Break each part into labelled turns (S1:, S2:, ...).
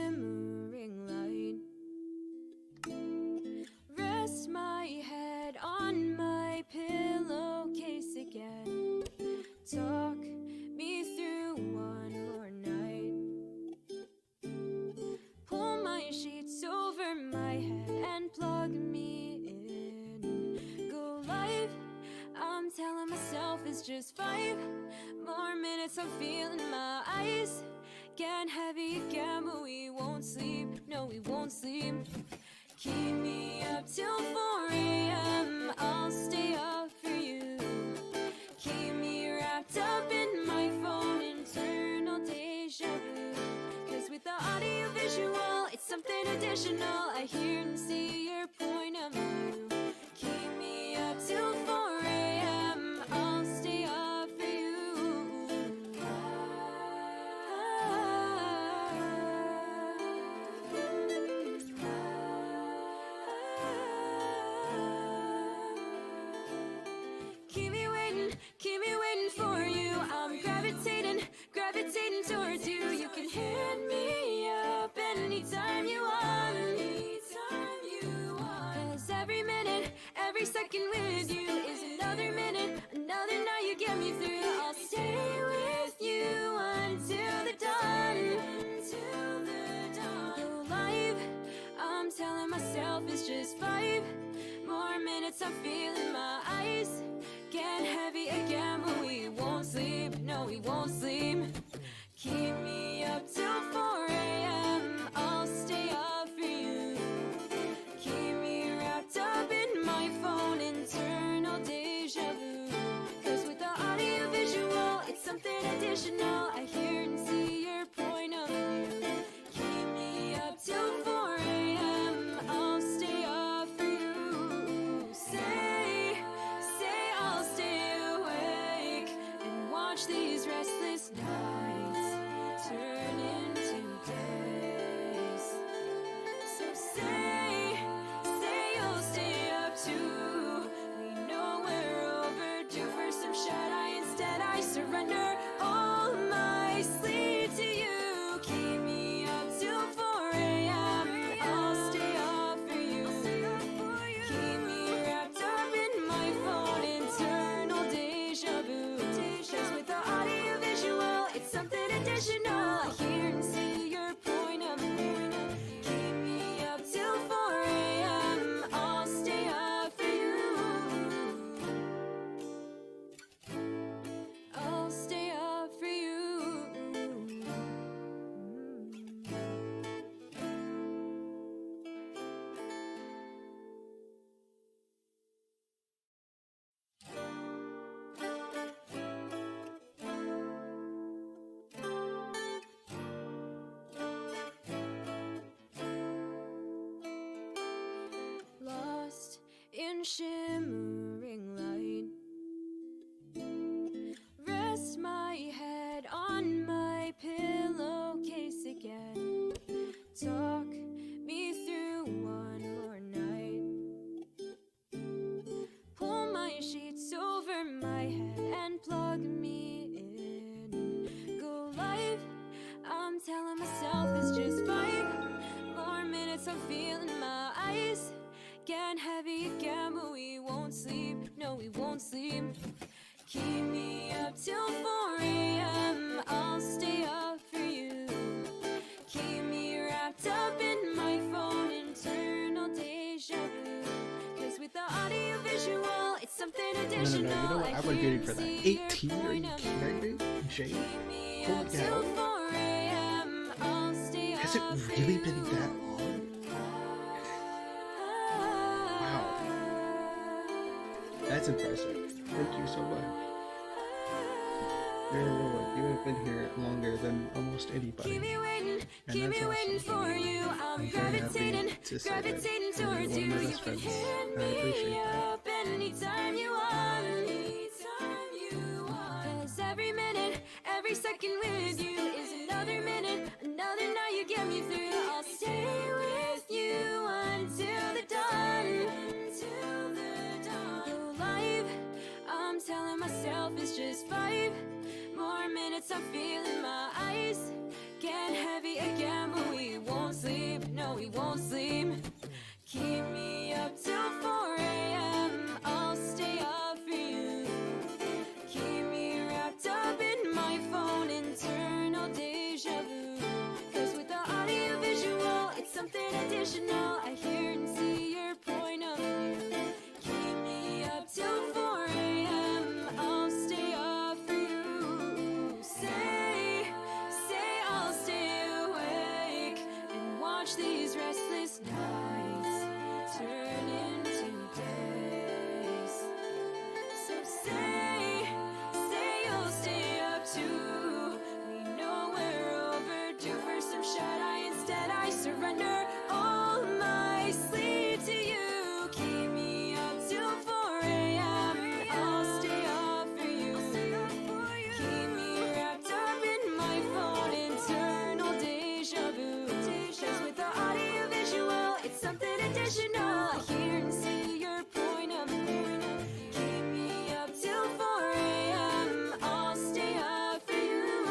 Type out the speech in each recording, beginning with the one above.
S1: shimmering light. Rest my head on my pillowcase again. Talk me through one more night. Pull my sheets over my head and plug me in. Go live, I'm telling myself it's just 5 more minutes. I'm feeling my eyes getting heavy again, but we won't sleep. No, we won't sleep. Keep me up till 4 a.m. I'll stay up for you. Keep me wrapped up in my phone, internal deja vu. Cause with the audio visual, it's something additional. I hear and see your point of view. Keep me up till 4 a.m. I'll stay up for you. Keep me waiting for you. I'm gravitating towards you. You can hit me up anytime you want. Cause every minute, every second with you is another minute, another night you get me through. I'll stay with you until the dawn. Go live, I'm telling myself it's just 5 more minutes. I'm feeling my eyes getting heavy again, but we won't sleep. No, we won't sleep. Keep me up till 4 a.m. I'll stay up for you. Keep me wrapped up in my phone, internal deja vu. Cause with the audio visual, it's something additional. I hear and see your point of view. Keep me up till 4 a.m. I'll stay up for you. Say I'll stay awake and watch these restless nights turn into days. So say you'll stay up too. We know we're overdue for some shut-eye. Instead I surrender all my sleep to you. Keep me up till 4 a.m. I'll stay up for you. Keep me wrapped up in my phone, internal deja vu. Cause with the audio visual, it's something additional. I hear and see your point of view. Keep me up till 4 a.m. I'll stay up for you. I'll stay up for you. Lost in shimmering light. Rest my head on my pillowcase again. Talk me through one more night. Pull my sheets over my head and plug me in. Go live, I'm telling myself it's just 5 more minutes. I'm feeling my eyes getting heavy again, but we won't sleep. No, we won't sleep. Keep me up till 4 a.m. I'll stay up for you. Keep me wrapped up in my phone, internal deja vu. Cause with the audio visual, it's something additional.
S2: No, you know what? I'm rooting for that. 18? Are you kidding me? Jade? Holy cow. Has it really been that long? Wow. That's impressive. Thank you so much. You're a Lord. You have been here longer than almost anybody. And that's awesome. I'm very happy to say that you're one of my best friends. I appreciate that.
S1: Anytime you want. Cause every minute, every second with you is another minute, another night you get me through. I'll stay with you until the dawn. Go live, I'm telling myself it's just 5 more minutes. I'm feeling my eyes getting heavy again, but we won't too. We know we're overdue for some shut eye. Instead I surrender all my sleep to you. Keep me up till 4 a.m. I'll stay up for you. Keep me wrapped up in my phone, internal deja vu. 'Cause with the audio visual, it's something additional. I hear and see your point of view. Keep me up till 4 a.m. I'll stay up for you.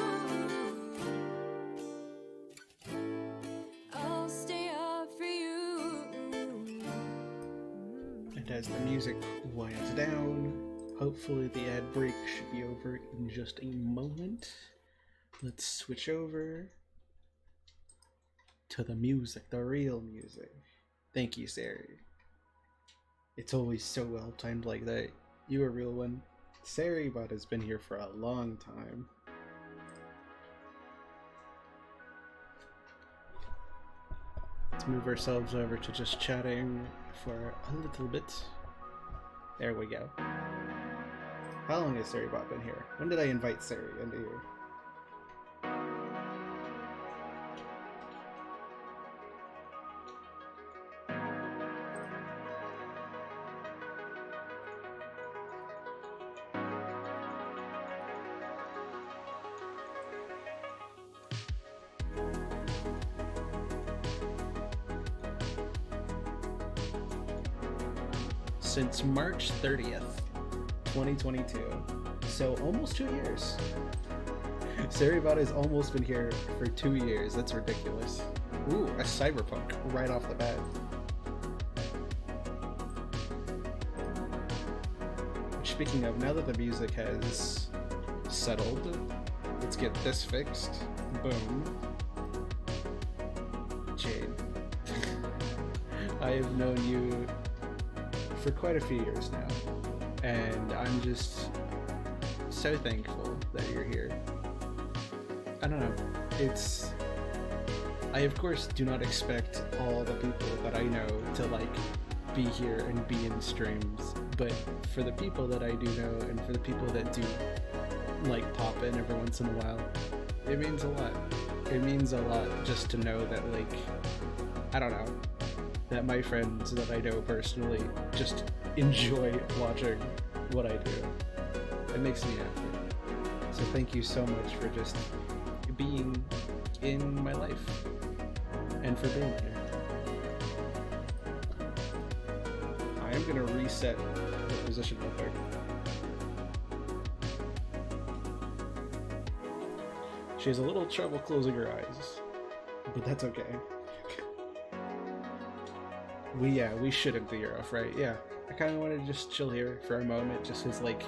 S1: I'll stay up for you.
S2: And as the music winds down, hopefully the ad break should be over in just a moment. Let's switch over to the music, the real music. Thank you, Sari. It's always so well timed like that. You a real one. Saribot has been here for a long time. Let's move ourselves over to just chatting for a little bit. There we go. How long has Saribot been here? When did I invite Sari into here? Since March 30th, 2022. So almost 2 years. Saribot has almost been here for 2 years. That's ridiculous. Ooh, a cyberpunk right off the bat. Speaking of, now that the music has settled, let's get this fixed. Boom. Jade. I have known you for quite a few years now, and I'm just so thankful that you're here. I don't know, I of course do not expect all the people that I know to like be here and be in streams, but for the people that I do know and for the people that do like pop in every once in a while, it means a lot. It means a lot just to know that, like, I don't know, that my friends that I know personally just enjoy watching what I do. It makes me happy. So thank you so much for just being in my life and for being here. I am going to reset the position real quick. She has a little trouble closing her eyes, but that's okay. We shouldn't be off, right? Yeah. I kind of wanted to just chill here for a moment, just as, like,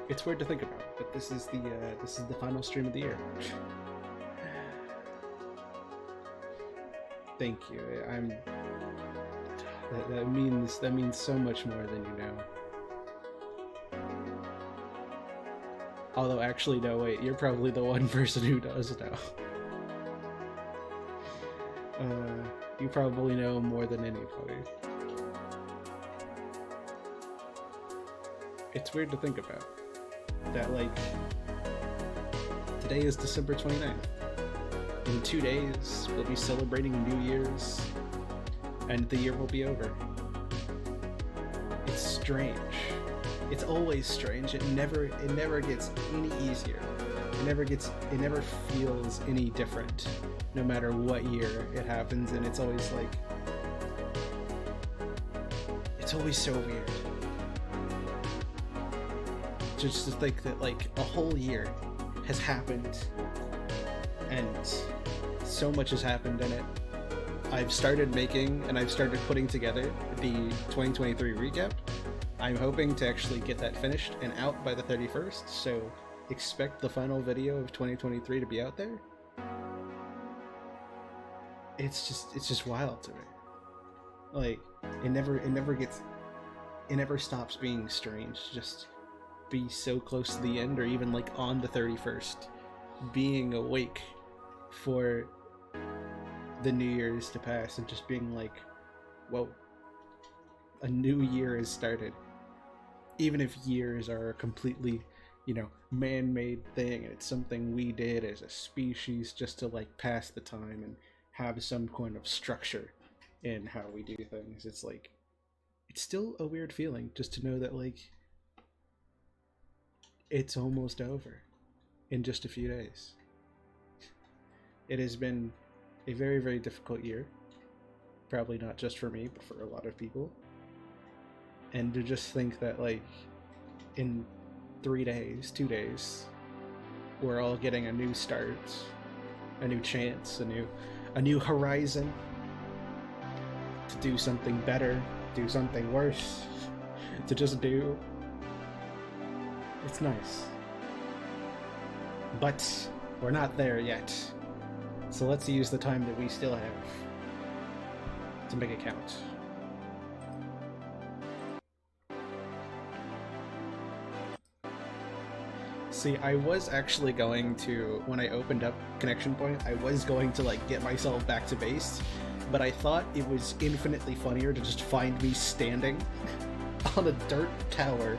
S2: it's weird to think about, but this is the final stream of the year. Thank you. That means so much more than you know. Although, actually, no, wait, you're probably the one person who does know. You probably know more than anybody. It's weird to think about that, like, today is December 29th. In 2 days, we'll be celebrating New Year's, and the year will be over. It's strange. It's always strange. It never gets any easier. It never feels any different, no matter what year it happens, and it's always like, it's always so weird. Just to think that, like, a whole year has happened, and so much has happened in it. I've started making and I've started putting together the 2023 recap. I'm hoping to actually get that finished and out by the 31st, so expect the final video of 2023 to be out there. It's just wild to me. Like, it never stops being strange. Just be so close to the end, or even like on the 31st, being awake for the New Year's to pass and just being like, whoa, a new year has started. Even if years are a completely you know, man-made thing, and it's something we did as a species just to like pass the time and have some kind of structure in how we do things. It's like, it's still a weird feeling just to know that like it's almost over in just a few days. It has been a very, very difficult year. Probably not just for me, but for a lot of people. And to just think that like in 3 days, 2 days, we're all getting a new start, a new chance, a new horizon to do something better, do something worse, to just do. It's nice. But we're not there yet. So let's use the time that we still have to make it count. See, I was actually going to, when I opened up Connection Point, I was going to like get myself back to base, but I thought it was infinitely funnier to just find me standing on a dirt tower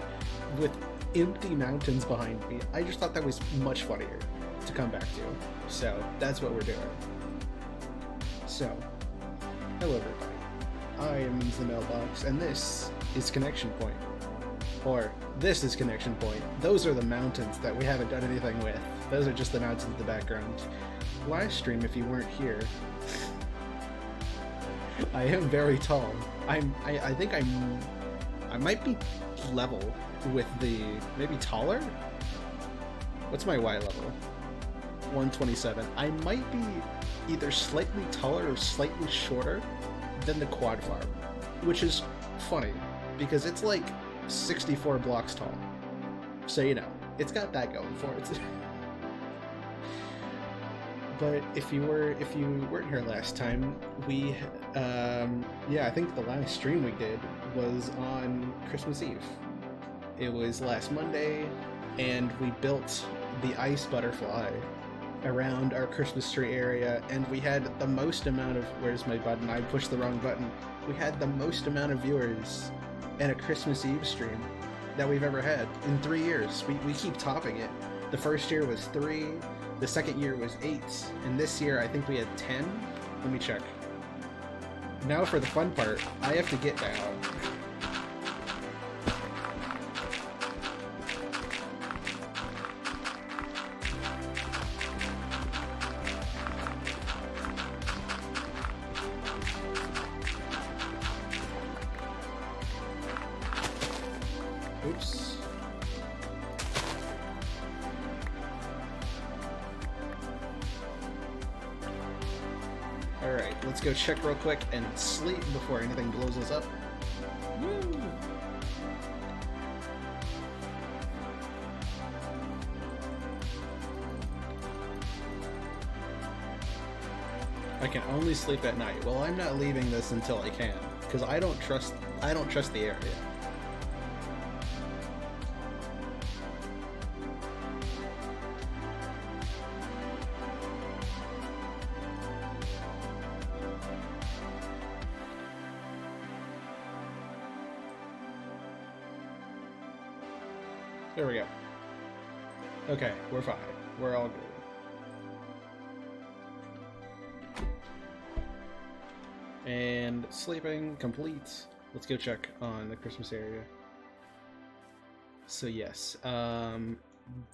S2: with empty mountains behind me. I just thought that was much funnier to come back to. So that's what we're doing. So, hello everybody. I am the Mailbox, and this is Connection Point. Or, this is Connection Point. Those are the mountains that we haven't done anything with. Those are just the mountains in the background. Last stream, if you weren't here, I am very tall. I think I might be level with the, maybe taller? What's my Y level? 127. I might be either slightly taller or slightly shorter than the quad farm, which is funny because it's like 64 blocks tall. So, you know, it's got that going for it. But if you weren't here last time, we yeah, I think the last stream we did was on Christmas Eve. It was last Monday, and we built the ice butterfly around our Christmas tree area, and we had the most amount of, where's my button? I pushed the wrong button. We had the most amount of viewers in a Christmas Eve stream that we've ever had in 3 years. We keep topping it. The first year was 3, the second year was 8, and this year I think we had 10. Let me check. Now for the fun part, I have to get down. Oops. Alright, let's go check real quick and sleep before anything blows us up. Woo! I can only sleep at night. Well, I'm not leaving this until I can, because I don't trust the area. There we go. Okay, we're fine. We're all good. And sleeping complete. Let's go check on the Christmas area. So yes,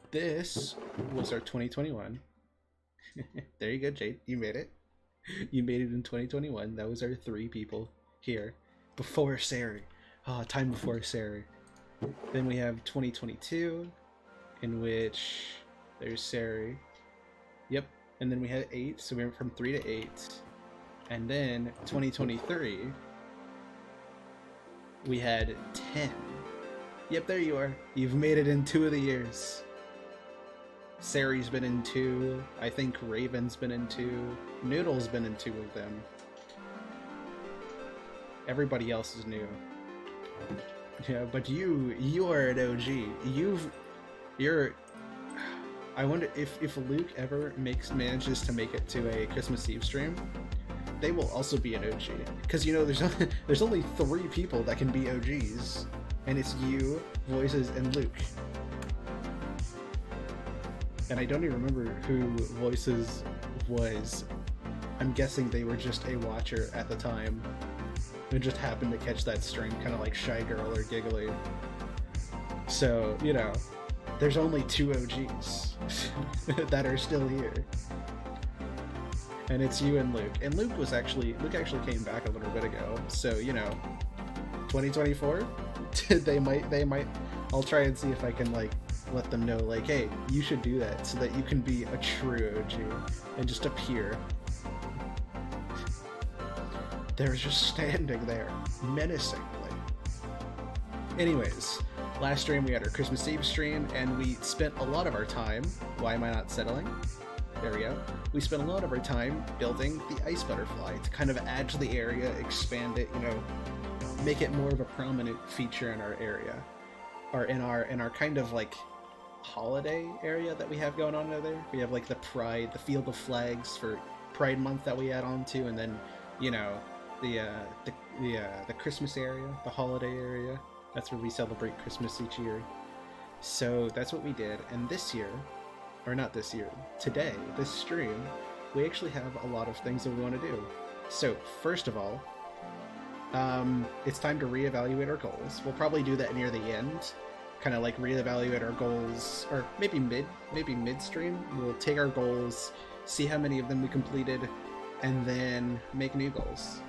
S2: this was our 2021. There you go, Jade. You made it. You made it in 2021. That was our 3 people here before Sari. Oh, time before Sari. Then we have 2022, in which there's Sari. Yep. And then we had 8, so we went from 3 to 8. And then 2023, we had 10. Yep, there you are. You've made it in 2 of the years. Sari's been in 2. I think Raven's been in 2. Noodle's been in 2 of them. Everybody else is new. Yeah, but you are an OG. You're. I wonder if Luke ever manages to make it to a Christmas Eve stream, they will also be an OG. Because you know, there's only 3 people that can be OGs, and it's you, Voices, and Luke. and I don't even remember who Voices was. I'm guessing they were just a watcher at the time and just happened to catch that stream, kind of like Shy Girl or Giggly. So, you know, there's only 2 OGs that are still here. And it's you and Luke. And Luke actually came back a little bit ago. So, you know, 2024, they might, I'll try and see if I can, like, let them know, like, hey, you should do that so that you can be a true OG and just appear. They're just standing there, menacingly. Anyways, last stream we had our Christmas Eve stream, and we spent a lot of our time, why am I not settling? There we go. We spent a lot of our time building the ice butterfly to kind of add to the area, expand it, you know, make it more of a prominent feature in our area. Or in our kind of like holiday area that we have going on over there. We have like the Pride, the Field of Flags for Pride Month that we add on to, and then, you know, the Christmas area, the holiday area. That's where we celebrate Christmas each year. So that's what we did, and this year, or not this year, today, this stream, we actually have a lot of things that we want to do. So, first of all, it's time to reevaluate our goals. We'll probably do that near the end, kind of like reevaluate our goals, or maybe mid-stream. We'll take our goals, see how many of them we completed, and then make new goals.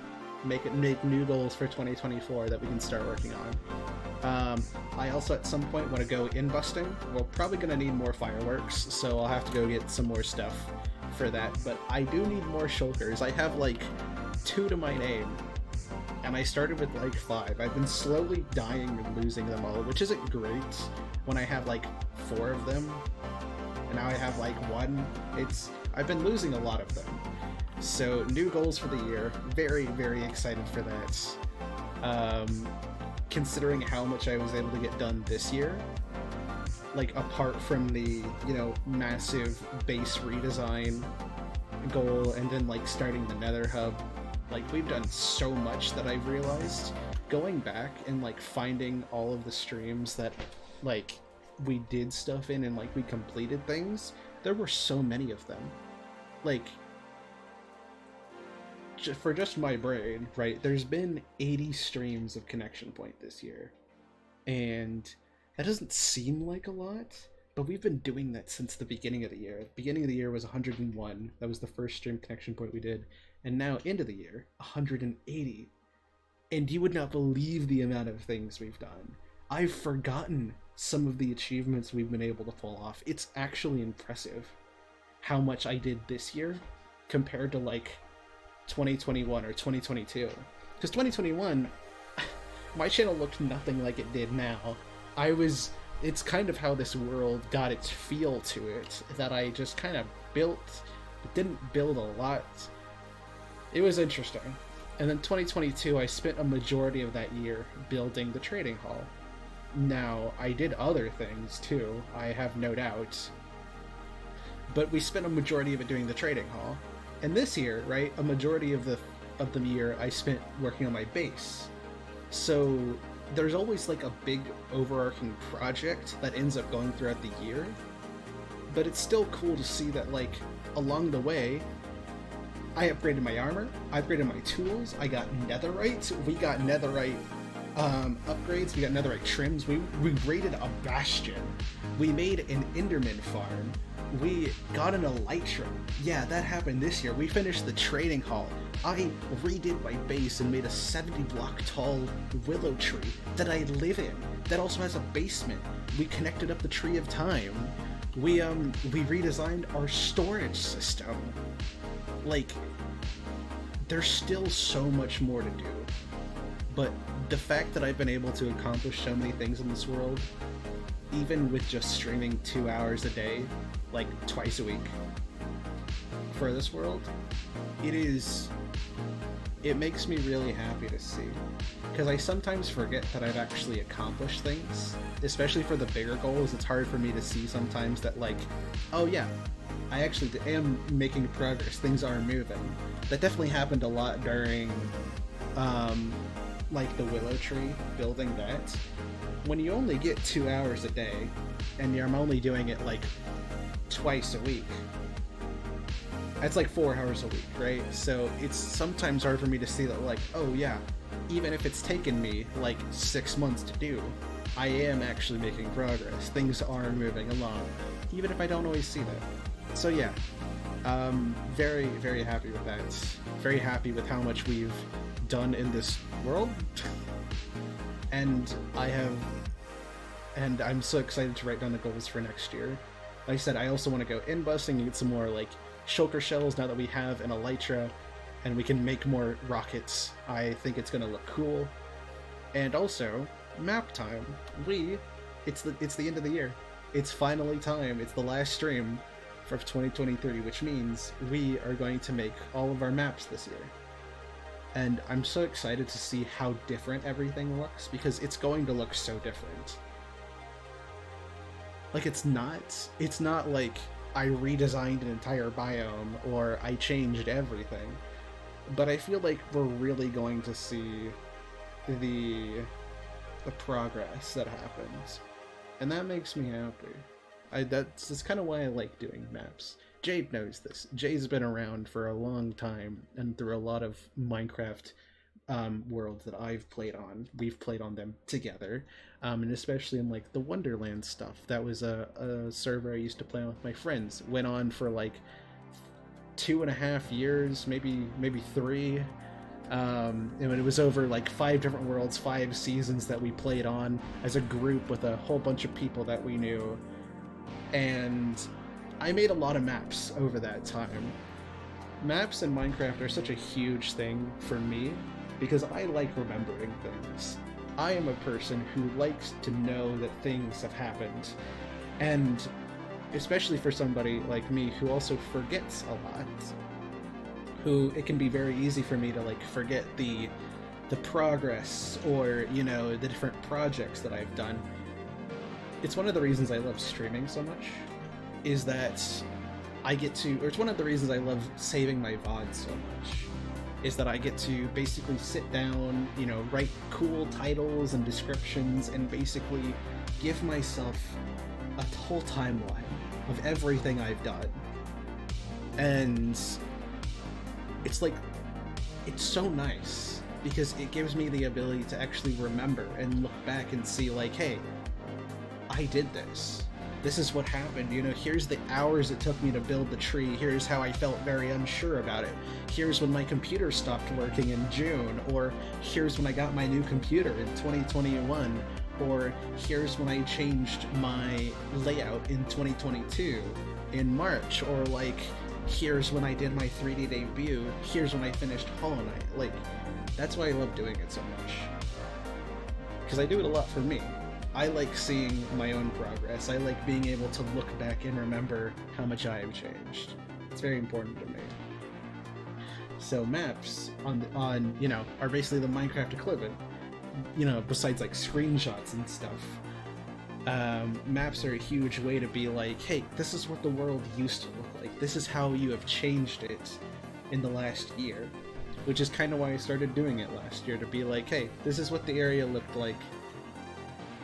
S2: Make new goals for 2024 that we can start working on. I also at some point want to go in busting. We're probably going to need more fireworks, so I'll have to go get some more stuff for that. But I do need more shulkers. I have like 2 to my name, and I started with like 5. I've been slowly dying and losing them all, which isn't great when I have like 4 of them, and now I have like 1. I've been losing a lot of them. So, new goals for the year. Very, very excited for that. Considering how much I was able to get done this year, like apart from the, you know, massive base redesign goal and then like starting the Nether hub, like we've done so much that I've realized. Going back and like finding all of the streams that like we did stuff in and like we completed things, there were so many of them. Like, for just my brain, right, there's been 80 streams of Connection Point this year, and that doesn't seem like a lot, but we've been doing that since the beginning of the year. The beginning of the year was 101, that was the first stream Connection Point we did, and now into the year, 180, and you would not believe the amount of things we've done. I've forgotten some of the achievements we've been able to pull off. It's actually impressive how much I did this year compared to like 2021 or 2022, because 2021 my channel looked nothing like it did now. It's kind of how this world got its feel to it, that I just kind of built but didn't build a lot. It was interesting. And then 2022, I spent a majority of that year building the trading hall. Now, I did other things too, I have no doubt, but we spent a majority of it doing the trading hall. And this year, right, a majority of the year I spent working on my base. So there's always like a big overarching project that ends up going throughout the year. But it's still cool to see that like along the way, I upgraded my armor, I upgraded my tools, I got netherite, we got netherite upgrades, we got netherite trims, we raided a bastion, we made an enderman farm, we got an elytra. Yeah, that happened this year. We finished the trading hall. I redid my base and made a 70 block tall willow tree that I live in, that also has a basement. We connected up the Tree of Time. We redesigned our storage system. Like, there's still so much more to do. But the fact that I've been able to accomplish so many things in this world, even with just streaming 2 hours a day, like twice a week for this world, it makes me really happy to see, because I sometimes forget that I've actually accomplished things, especially for the bigger goals. It's hard for me to see sometimes that like, oh yeah, I actually am making progress, things are moving. That definitely happened a lot during like the willow tree, building that. When you only get 2 hours a day and I'm only doing it like twice a week. That's like 4 hours a week, right? So it's sometimes hard for me to see that, like, oh yeah, even if it's taken me like 6 months to do, I am actually making progress. Things are moving along, even if I don't always see that. So yeah, very, very happy with that. Very happy with how much we've done in this world. And I'm so excited to write down the goals for next year. Like I said, I also want to go in-busting and get some more like shulker shells now that we have an elytra and we can make more rockets. I think it's gonna look cool. And also, map time. It's the end of the year. It's finally time. It's the last stream for 2023, which means we are going to make all of our maps this year. And I'm so excited to see how different everything looks, because it's going to look so different. Like, it's not like I redesigned an entire biome or I changed everything, but I feel like we're really going to see the progress that happens, and that makes me happy. That's kind of why I like doing maps. Jade knows this. Jade's been around for a long time, and through a lot of Minecraft worlds that I've played on, we've played on them together, and especially in like the Wonderland stuff. That was a server I used to play on with my friends. Went on for like 2.5 years, maybe 3. And it was over like 5 different worlds, 5 seasons that we played on as a group with a whole bunch of people that we knew. And I made a lot of maps over that time. Maps in Minecraft are such a huge thing for me because I like remembering things. I am a person who likes to know that things have happened. And especially for somebody like me who also forgets a lot, who it can be very easy for me to like forget the progress or, you know, the different projects that I've done. It's one of the reasons I love streaming so much, is that I get to, or it's one of the reasons I love saving my VODs so much, is that I get to basically sit down, you know, write cool titles and descriptions and basically give myself a whole timeline of everything I've done. And it's like, it's so nice because it gives me the ability to actually remember and look back and see like, hey, I did this. This is what happened, you know, here's the hours it took me to build the tree, here's how I felt very unsure about it, here's when my computer stopped working in June, or here's when I got my new computer in 2021, or here's when I changed my layout in 2022 in March, or like, here's when I did my 3D debut, here's when I finished Hollow Knight. Like, that's why I love doing it so much. Because I do it a lot for me. I like seeing my own progress. I like being able to look back and remember how much I have changed. It's very important to me. So maps on you know, are basically the Minecraft equivalent. You know, besides like screenshots and stuff. Maps are a huge way to be like, hey, this is what the world used to look like. This is how you have changed it in the last year. Which is kind of why I started doing it last year, to be like, hey, this is what the area looked like.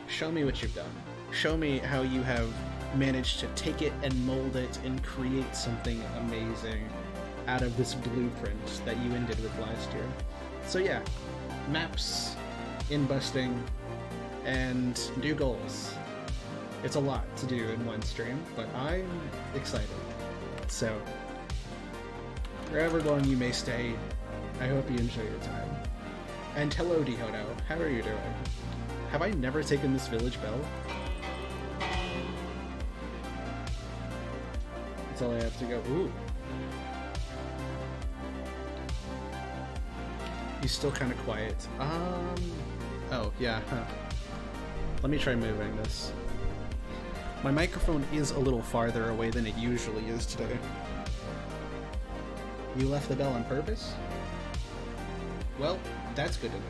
S2: Show me what you've done. Show me how you have managed to take it and mold it and create something amazing out of this blueprint that you ended with last year. So yeah, maps, in-busting, and new goals. It's a lot to do in one stream, but I'm excited. So, wherever long you may stay, I hope you enjoy your time. And hello, Dihono, how are you doing? Have I never taken this village bell? That's all I have to go. Ooh. He's still kind of quiet. Oh, yeah, huh. Let me try moving this. My microphone is a little farther away than it usually is today. You left the bell on purpose? Well, that's good to know.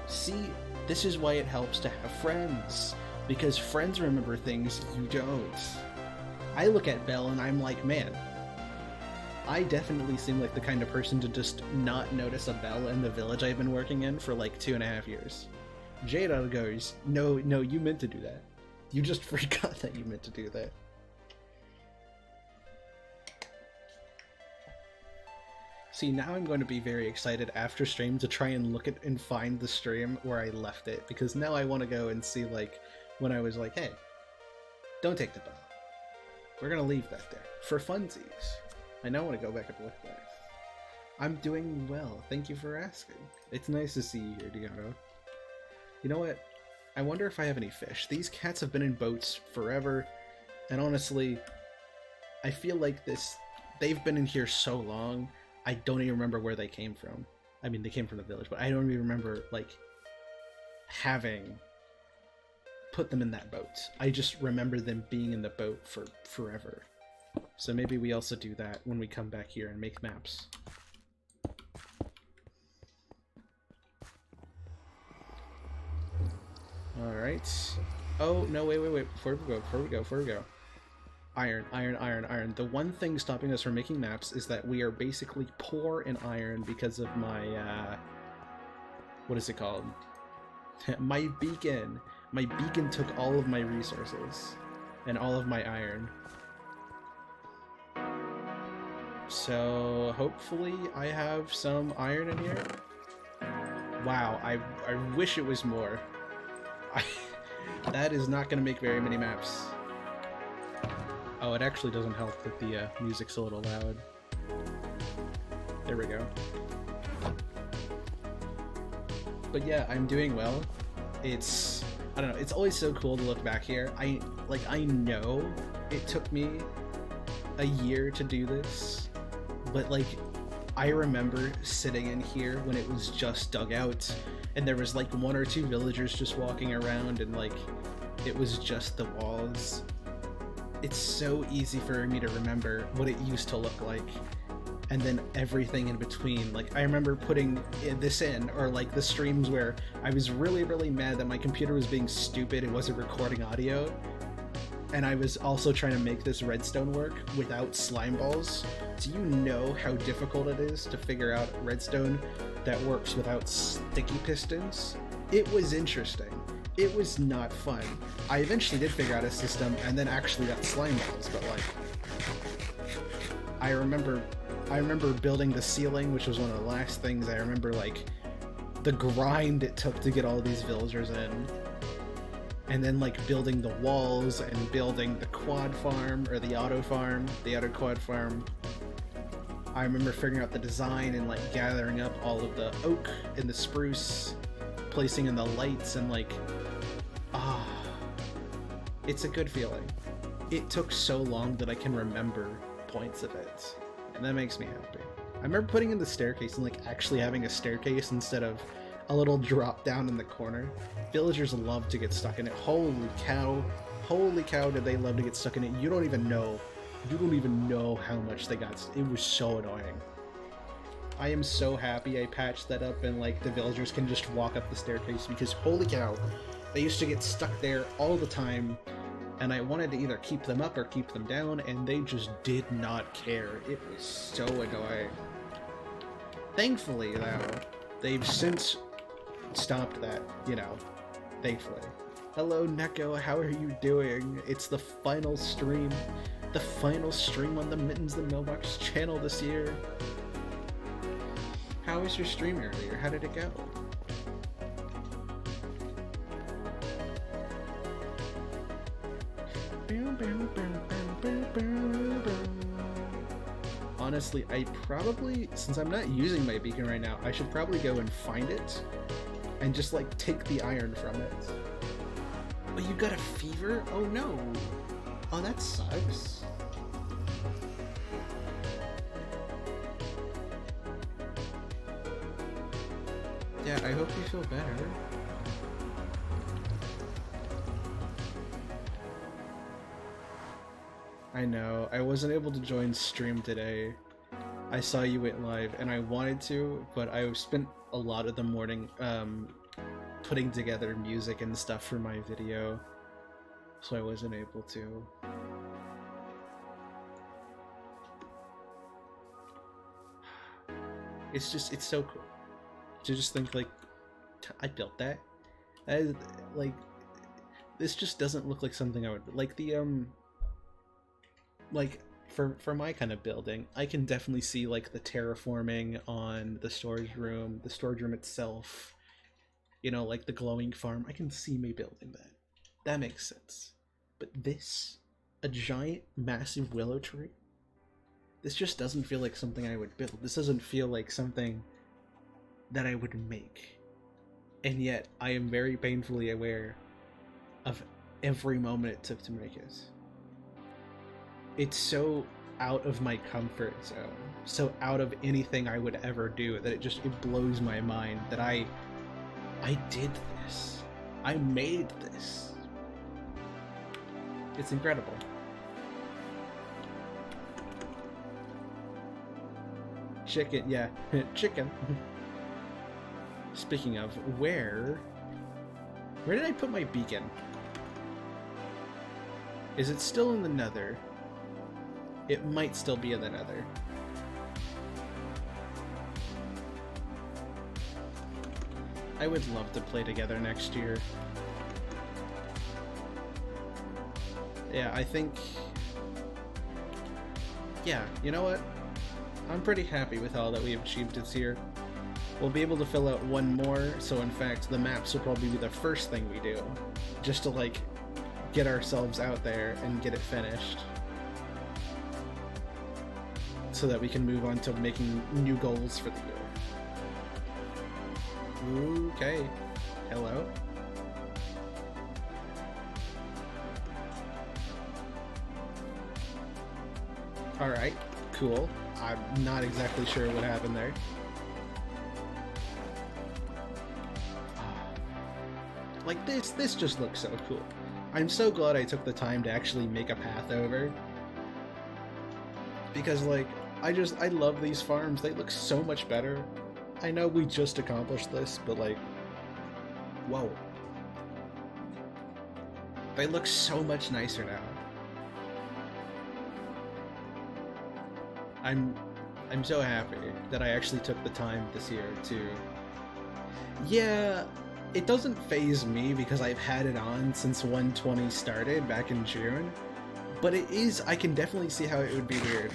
S2: See, this is why it helps to have friends, because friends remember things you don't. I look at Belle and I'm like, man, I definitely seem like the kind of person to just not notice a bell in the village I've been working in for like 2.5 years. Jada goes, no, you meant to do that. You just forgot that you meant to do that. See, now I'm going to be very excited after stream to try and look at and find the stream where I left it, because now I want to go and see, like, when I was like, hey, don't take the bow. We're gonna leave that there. For funsies. I now want to go back and look there. I'm doing well. Thank you for asking. It's nice to see you here, Deono. You know what? I wonder if I have any fish. These cats have been in boats forever, and honestly, I feel like they've been in here so long, I don't even remember where they came from. I mean, they came from the village, but I don't even remember, like, having put them in that boat. I just remember them being in the boat for forever. So maybe we also do that when we come back here and make maps. Alright. Oh, no, wait. Before we go. Iron. The one thing stopping us from making maps is that we are basically poor in iron because of my, what is it called? My beacon. My beacon took all of my resources and all of my iron. So hopefully I have some iron in here. Wow, I wish it was more. That is not going to make very many maps. Oh, it actually doesn't help that the music's a little loud. There we go. But yeah, I'm doing well. It's, I don't know, it's always so cool to look back here. I know it took me a year to do this, but like, I remember sitting in here when it was just dug out, and there was like 1 or 2 villagers just walking around, and like, it was just the walls. It's so easy for me to remember what it used to look like, and then everything in between. Like, I remember putting this in, or like the streams where I was really mad that my computer was being stupid and wasn't recording audio, and I was also trying to make this redstone work without slime balls. Do you know how difficult it is to figure out redstone that works without sticky pistons? It was interesting. It was not fun. I eventually did figure out a system and then actually got slime balls, but like, I remember building the ceiling, which was one of the last things. I remember like the grind it took to get all these villagers in, and then like building the walls and building the quad farm, or the auto quad farm. I remember figuring out the design and like gathering up all of the oak and the spruce, placing in the lights, and like, it's a good feeling. It took so long that I can remember points of it, and that makes me happy. I remember putting in the staircase and like actually having a staircase instead of a little drop down in the corner. Villagers love to get stuck in it. Holy cow did they love to get stuck in it. You don't even know how much they got. It was so annoying. I am so happy I patched that up and like the villagers can just walk up the staircase, because holy cow, they used to get stuck there all the time, and I wanted to either keep them up or keep them down, and they just did not care. It was so annoying. Thankfully, though, they've since stopped that, you know, thankfully. Hello, Neko, how are you doing? It's the final stream on the Mittens the Mailbox channel this year. How was your stream earlier? How did it go? Honestly, I probably, since I'm not using my beacon right now, I should probably go and find it and just like take the iron from it. Oh, you got a fever? Oh no. Oh, that sucks. Yeah, I hope you feel better. I know, I wasn't able to join stream today. I saw you went live and I wanted to, but I spent a lot of the morning putting together music and stuff for my video, so I wasn't able to. It's so cool to just think like, I built that. That is, like, this just doesn't look like something I would like. Like for my kind of building, I can definitely see like the terraforming on the storage room itself, you know, like the glowing farm. I can see me building that. That makes sense. But this, a giant massive willow tree, this just doesn't feel like something I would build. This doesn't feel like something that I would make. And yet I am very painfully aware of every moment it took to make it. It's so out of my comfort zone, so out of anything I would ever do, that it blows my mind that I did this. I made this. It's incredible. Chicken, yeah, chicken. Speaking of, where did I put my beacon? Is it still in the nether? It might still be in the nether. I would love to play together next year. Yeah, I think... Yeah, you know what? I'm pretty happy with all that we have achieved this year. We'll be able to fill out one more, so in fact the maps will probably be the first thing we do. Just to like, get ourselves out there and get it finished. So that we can move on to making new goals for the year. Okay. Hello? Alright, cool. I'm not exactly sure what happened there. Like this just looks so cool. I'm so glad I took the time to actually make a path over. Because like, I love these farms. They look so much better. I know we just accomplished this, but like, whoa. They look so much nicer now. I'm so happy that I actually took the time this year to... Yeah, it doesn't faze me because I've had it on since 120 started back in June, but it is, I can definitely see how it would be weird.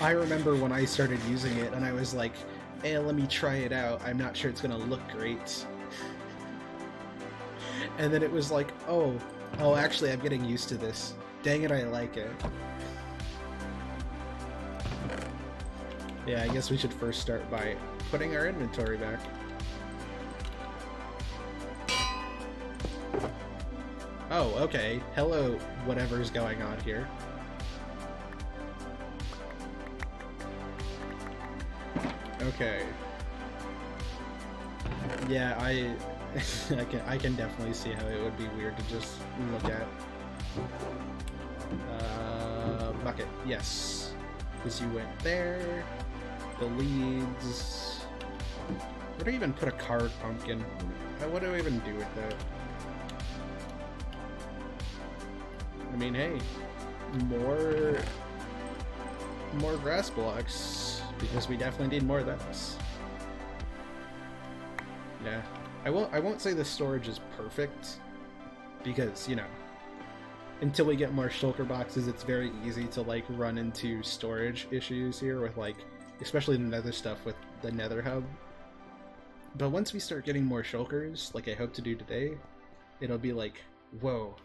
S2: I remember when I started using it and I was like, hey, let me try it out. I'm not sure it's gonna look great. And then it was like, oh, actually I'm getting used to this. Dang it, I like it. Yeah, I guess we should first start by putting our inventory back. Oh, okay. Hello, whatever's going on here. Okay. Yeah, I can definitely see how it would be weird to just look at. Bucket, yes. Because you went there. The leads. Where do I even put a card pumpkin? What do I even do with that? I mean, hey, more grass blocks, because we definitely need more of those. Yeah, I won't say the storage is perfect, because, you know, until we get more shulker boxes, it's very easy to like run into storage issues here with like, especially the nether stuff with the nether hub. But once we start getting more shulkers, like I hope to do today, it'll be like, whoa.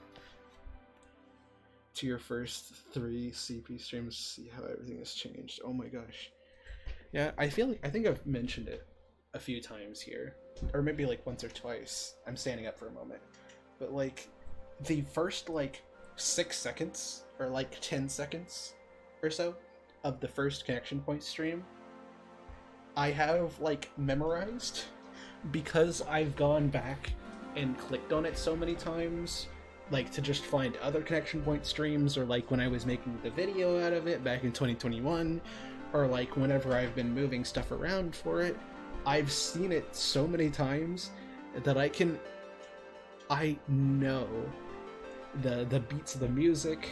S2: To your first 3 CP streams, see how everything has changed. Oh my gosh. Yeah, I think I've mentioned it a few times here, or maybe like once or twice. I'm standing up for a moment. But like, the first like 6 seconds, or like 10 seconds or so, of the first connection point stream, I have like memorized, because I've gone back and clicked on it so many times, like to just find other connection point streams, or like when I was making the video out of it back in 2021, or like whenever I've been moving stuff around for it. I've seen it so many times that I know the beats of the music,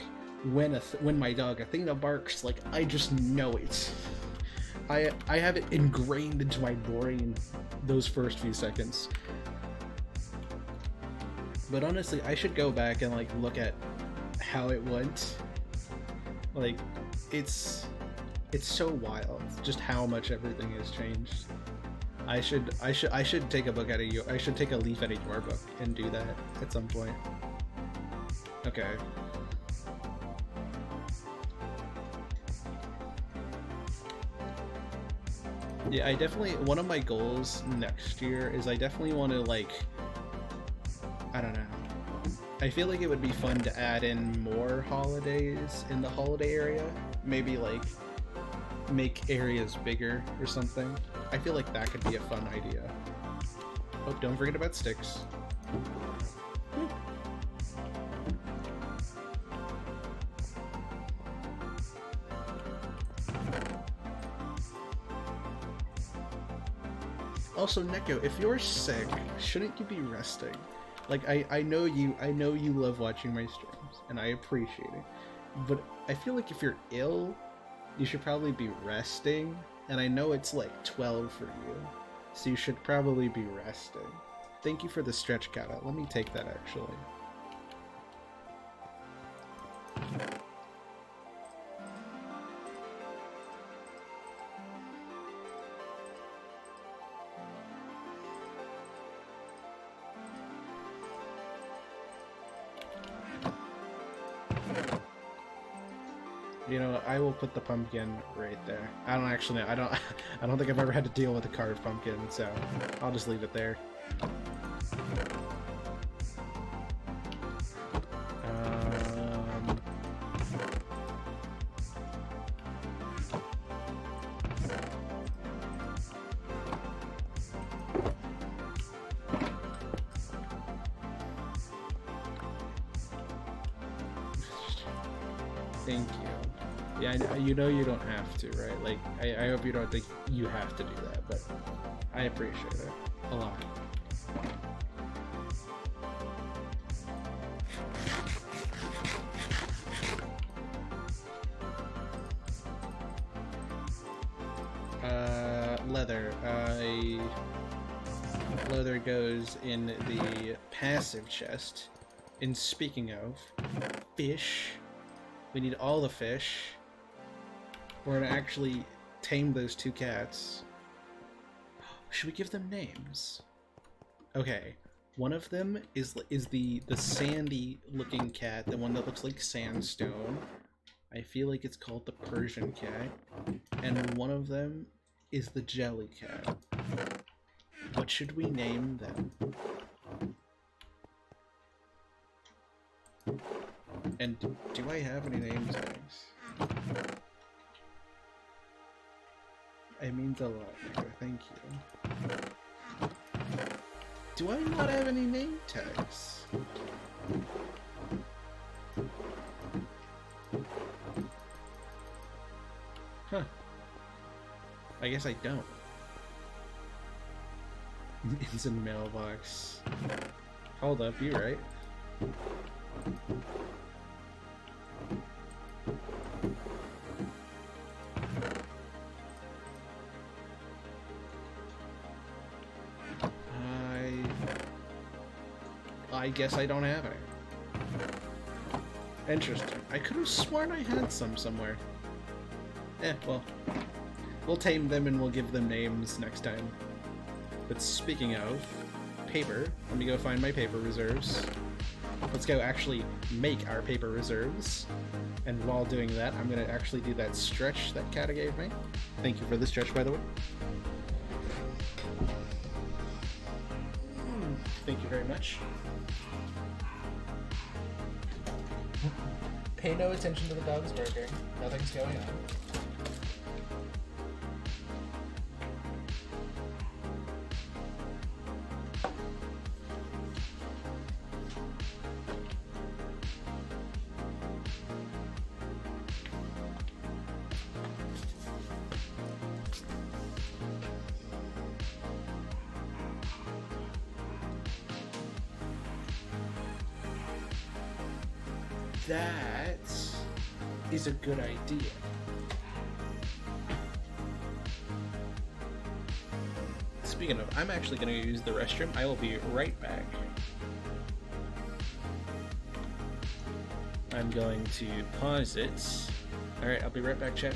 S2: when my dog Athena barks, like I just know it. I have it ingrained into my brain, those first few seconds. But honestly, I should go back and like look at how it went. Like, it's so wild just how much everything has changed. I should take a book out of you. I should take a leaf out of your book and do that at some point. Okay. Yeah, I definitely, one of my goals next year is I definitely want to, like, I don't know. I feel like it would be fun to add in more holidays in the holiday area. Maybe, like, make areas bigger or something. I feel like that could be a fun idea. Oh, don't forget about sticks. Also, Neko, if you're sick, shouldn't you be resting? Like, I know you love watching my streams, and I appreciate it. But I feel like if you're ill, you should probably be resting. And I know it's like 12 for you, so you should probably be resting. Thank you for the stretch kata. Let me take that actually. You know, I will put the pumpkin right there. I don't actually know. I don't think I've ever had to deal with a carved pumpkin, so I'll just leave it there. Thank you. Yeah, you know you don't have to, right? Like, I hope you don't think you have to do that, but I appreciate it a lot. Leather. Leather goes in the passive chest. And speaking of, fish. We need all the fish. We're gonna actually tame those 2 cats. Should we give them names? Okay, one of them is the sandy looking cat, the one that looks like sandstone. I feel like it's called the Persian cat. And one of them is the jelly cat. What should we name them? And do I have any name tags? It means a lot, Nico. Thank you. Do I not have any name tags? Huh. I guess I don't. It's in the mailbox. Hold up, you right? I guess I don't have any. Interesting. I could have sworn I had some somewhere. Well. We'll tame them and we'll give them names next time. But speaking of paper, let me go find my paper reserves. Let's go actually make our paper reserves. And while doing that, I'm going to actually do that stretch that Kata gave me. Thank you for the stretch, by the way. Thank you very much. Pay no attention to the dog's burger. Nothing's going on. That is a good idea. Speaking of, I'm actually going to use the restroom. I will be right back. I'm going to pause it. Alright, I'll be right back, chat.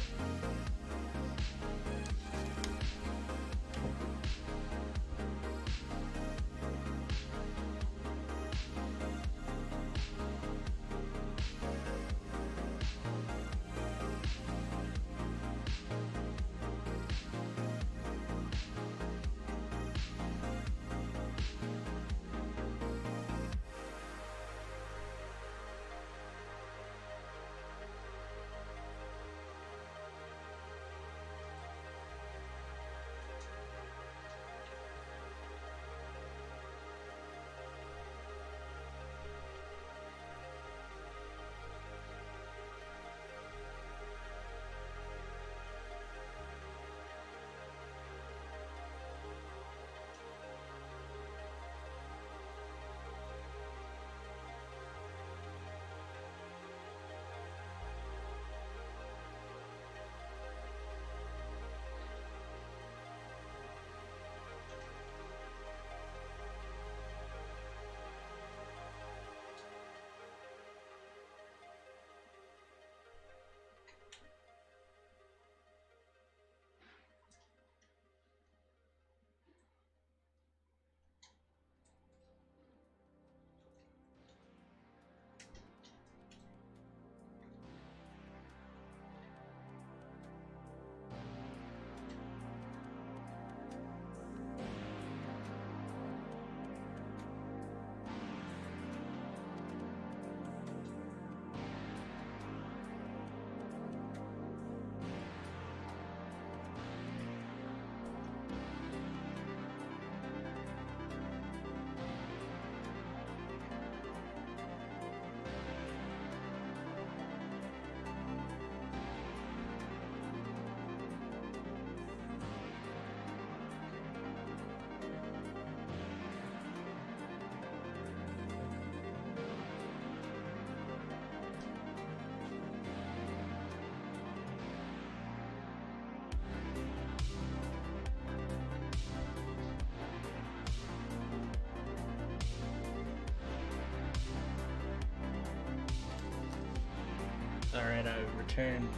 S2: Alright, I returned.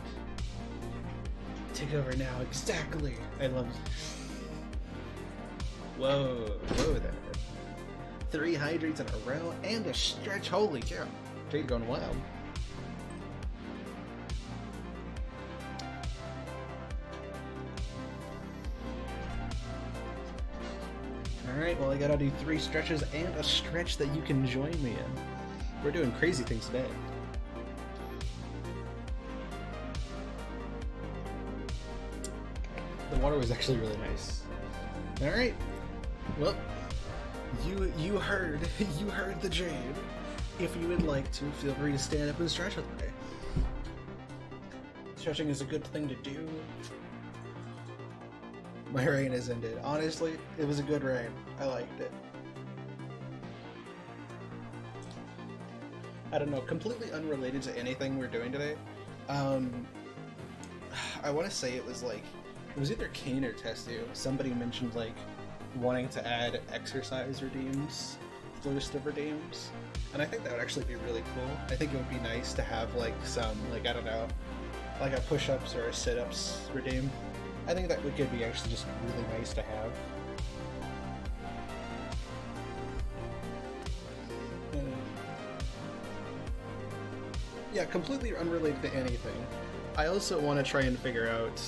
S2: Take over now, exactly! I love it. Whoa there. 3 hydrates in a row and a stretch, holy cow. Jade going wild. Alright, well I gotta do 3 stretches and a stretch that you can join me in. We're doing crazy things today. The water was actually really nice. Alright. Well, you heard the Jade. If you would like to, feel free to stand up and stretch with me. Stretching is a good thing to do. My rain has ended. Honestly, it was a good rain. I liked it. I don't know, completely unrelated to anything we're doing today. I want to say it was either Kane or Testu. Somebody mentioned wanting to add exercise redeems, list of redeems, and I think that would actually be really cool. I think it would be nice to have some I don't know, like a push-ups or a sit-ups redeem. I think that could be actually just really nice to have. Yeah, completely unrelated to anything. I also want to try and figure out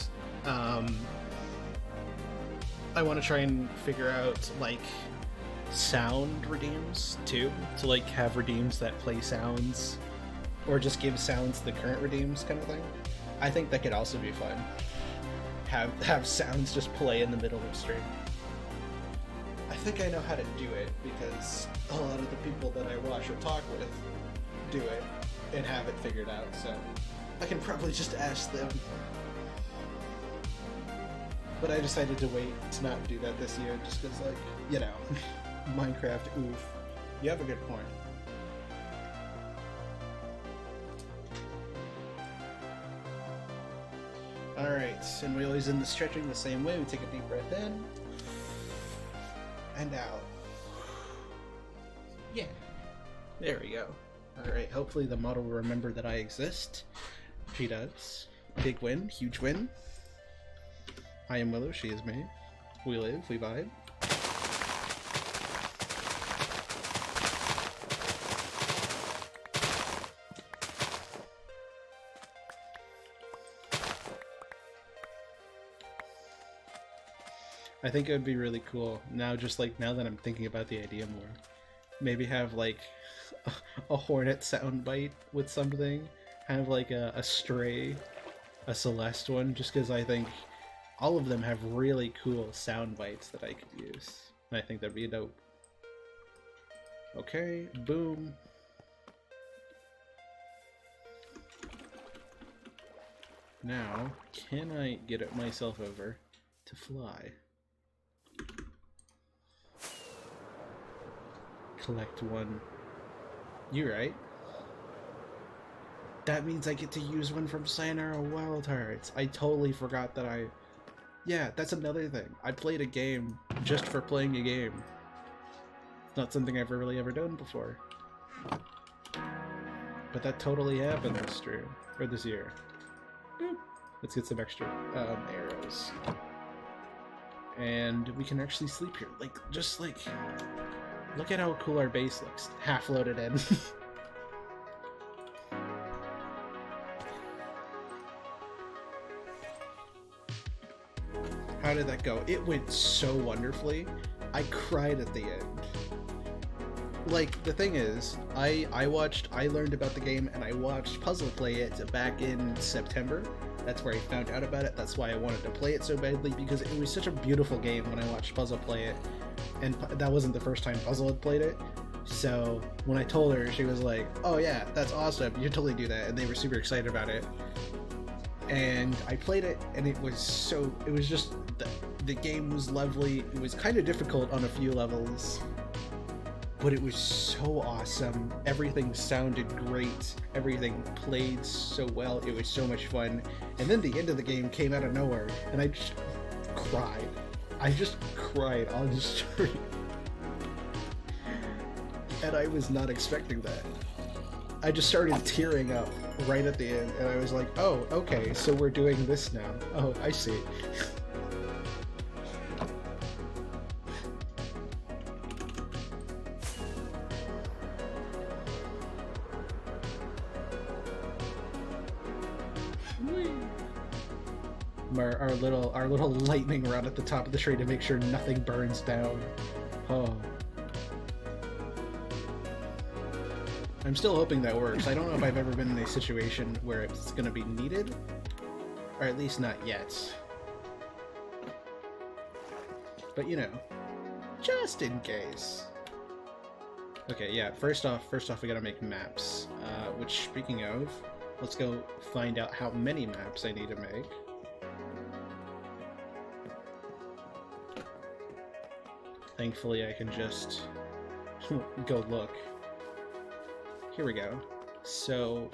S2: sound redeems too, to have redeems that play sounds or just give sounds to the current redeems kind of thing. I think that could also be fun. Have sounds just play in the middle of stream. I think I know how to do it because a lot of the people that I watch or talk with do it and have it figured out, so I can probably just ask them. But I decided to wait to not do that this year just because, Minecraft, oof. You have a good point. Alright, and we always end the stretching the same way. We take a deep breath in and out. Yeah. There we go. Alright, hopefully the model will remember that I exist. She does. Big win, huge win. I am Willow, she is me. We live, we vibe. I think it would be really cool now, just like now that I'm thinking about the idea more. Maybe have like a Hornet soundbite with something, have like a Stray, a Celeste one, just because I think all of them have really cool sound bites that I could use. And I think that'd be dope. Okay, boom. Now, can I get it myself over to fly? Collect one. You're right. That means I get to use one from Sayonara Wild Hearts. I totally forgot that I... Yeah, that's another thing. I played a game just for playing a game. It's not something I've really ever done before. But that totally happened this stream. Or this year. Boop. Let's get some extra arrows. And we can actually sleep here. Like, just like... Look at how cool our base looks. Half loaded in. How did that go? It went so wonderfully. I cried at the end. Like, the thing is, I learned about the game and I watched Puzzle play it back in September. That's where I found out about it. That's why I wanted to play it so badly, because it was such a beautiful game when I watched Puzzle play it. And that wasn't the first time Puzzle had played it. So when I told her, she was like, oh yeah, that's awesome, you totally do that. And they were super excited about it. And I played it, and it was just, the game was lovely. It was kind of difficult on a few levels, but it was so awesome. Everything sounded great. Everything played so well. It was so much fun. And then the end of the game came out of nowhere, and I just cried. I just cried on the street. And I was not expecting that. I just started tearing up right at the end, and I was like, oh, okay, so we're doing this now. Oh, I see. Our little lightning rod at the top of the tree to make sure nothing burns down. Oh. I'm still hoping that works. I don't know if I've ever been in a situation where it's going to be needed, or at least not yet. But you know, just in case. Okay, yeah, first off we gotta make maps. Which, speaking of, let's go find out how many maps I need to make. Thankfully, I can just go look. Here we go. So,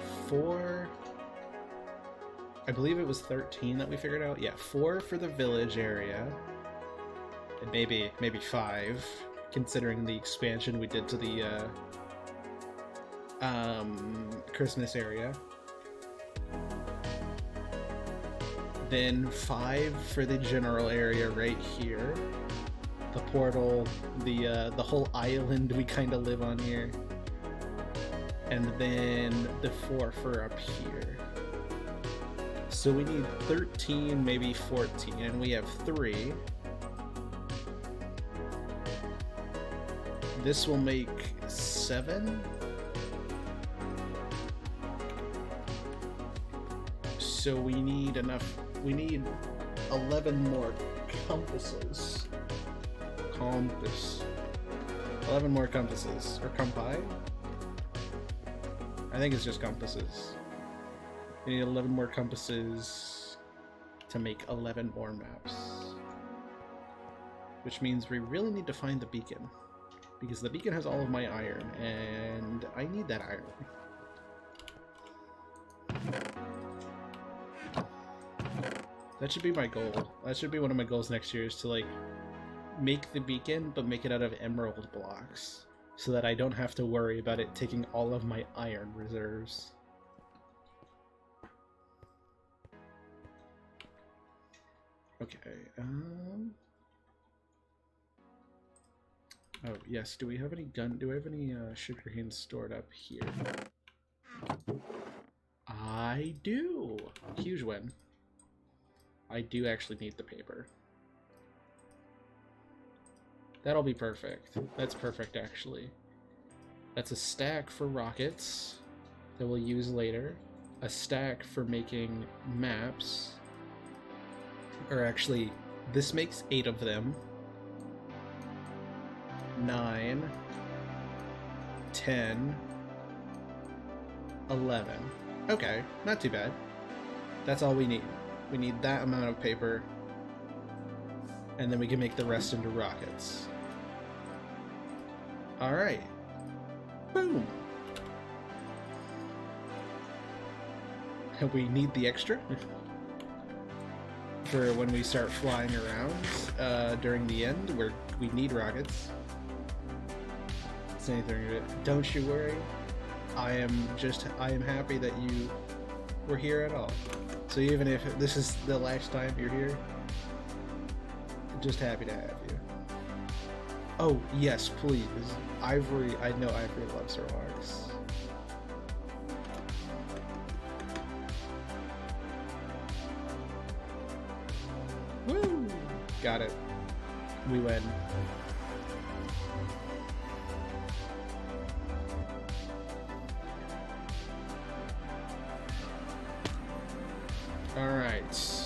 S2: I believe it was 13 that we figured out. Yeah, 4 for the village area. And maybe 5, considering the expansion we did to the Christmas area. Then 5 for the general area right here. The portal, the whole island we kind of live on here. And then the 4 for up here. So we need 13, maybe 14, and we have 3. This will make 7. So we need 11 more compasses. 11 more compasses. Or compi? I think it's just compasses. We need 11 more compasses to make 11 more maps. Which means we really need to find the beacon. Because the beacon has all of my iron, and I need that iron. That should be my goal. That should be one of my goals next year, is to like make the beacon, but make it out of emerald blocks. so that I don't have to worry about it taking all of my iron reserves. Okay, oh, yes, do we have any sugarcane stored up here? I do! Huge win. I do actually need the paper. That'll be perfect. That's perfect, actually. That's a stack for rockets that we'll use later. A stack for making maps. Or actually, this makes 8 of them. 9, 10, 11. Okay, not too bad. That's all we need. We need that amount of paper, and then we can make the rest into rockets. Alright. Boom! We need the extra for when we start flying around during the end, where we need rockets. Don't you worry. I am happy that you were here at all. So even if this is the last time you're here, just happy to have you. Oh, yes, please. Ivory, I know Ivory loves her arcs. Woo! Got it. We win. Alright.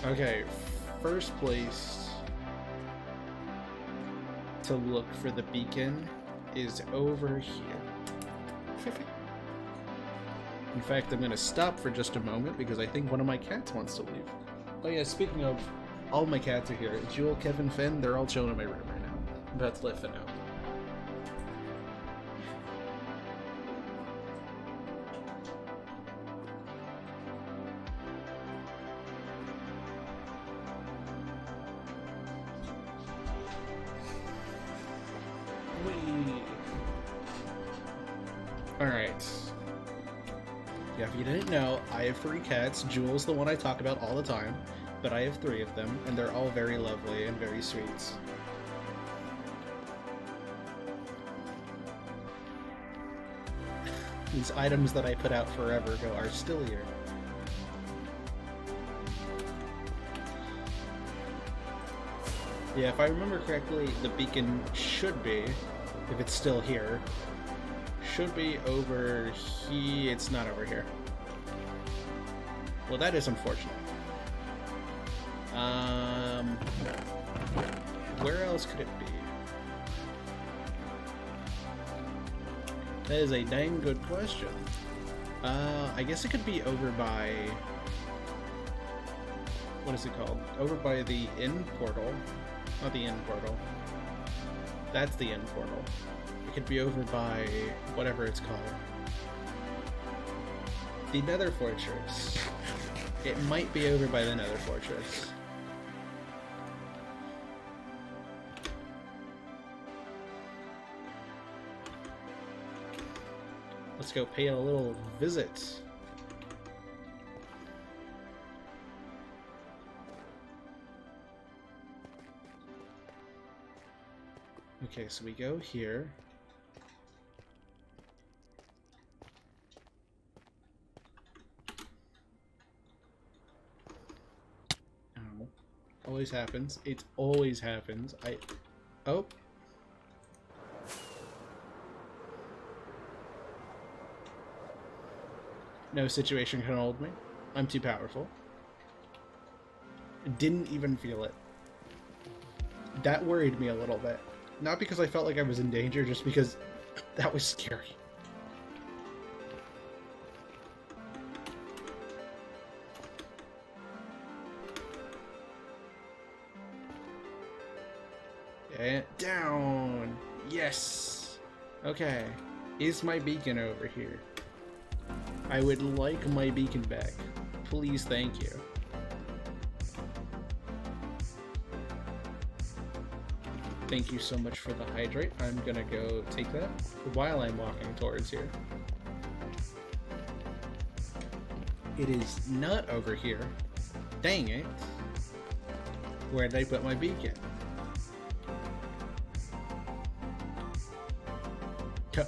S2: Okay, first place to look for the beacon is over here. In fact, I'm going to stop for just a moment because I think one of my cats wants to leave. Oh yeah, speaking of, all my cats are here. Jewel, Kevin, Finn, they're all chilling in my room right now. I'm about to let Finn out. Alright. Yeah, if you didn't know, I have 3 cats. Jewel's the one I talk about all the time, but I have 3 of them, and they're all very lovely and very sweet. These items that I put out forever ago are still here. Yeah, if I remember correctly, the beacon should be, if it's still here, should be over here. It's not over here. Well, that is unfortunate. Where else could it be? That is a dang good question. I guess it could be over by... What is it called? Over by the inn portal. Not the inn portal. That's the inn portal. It could be over by whatever it's called. The Nether Fortress. It might be over by the Nether Fortress. Let's go pay a little visit. Okay, so we go here. Oh, always happens. It always happens. Oh. No situation can hold me. I'm too powerful. Didn't even feel it. That worried me a little bit. Not because I felt like I was in danger, just because that was scary. And down! Yes! Okay. Is my beacon over here? I would like my beacon back. Please, thank you. Thank you so much for the hydrate. I'm gonna go take that while I'm walking towards here. It is not over here. Dang it. Where did I put my beacon?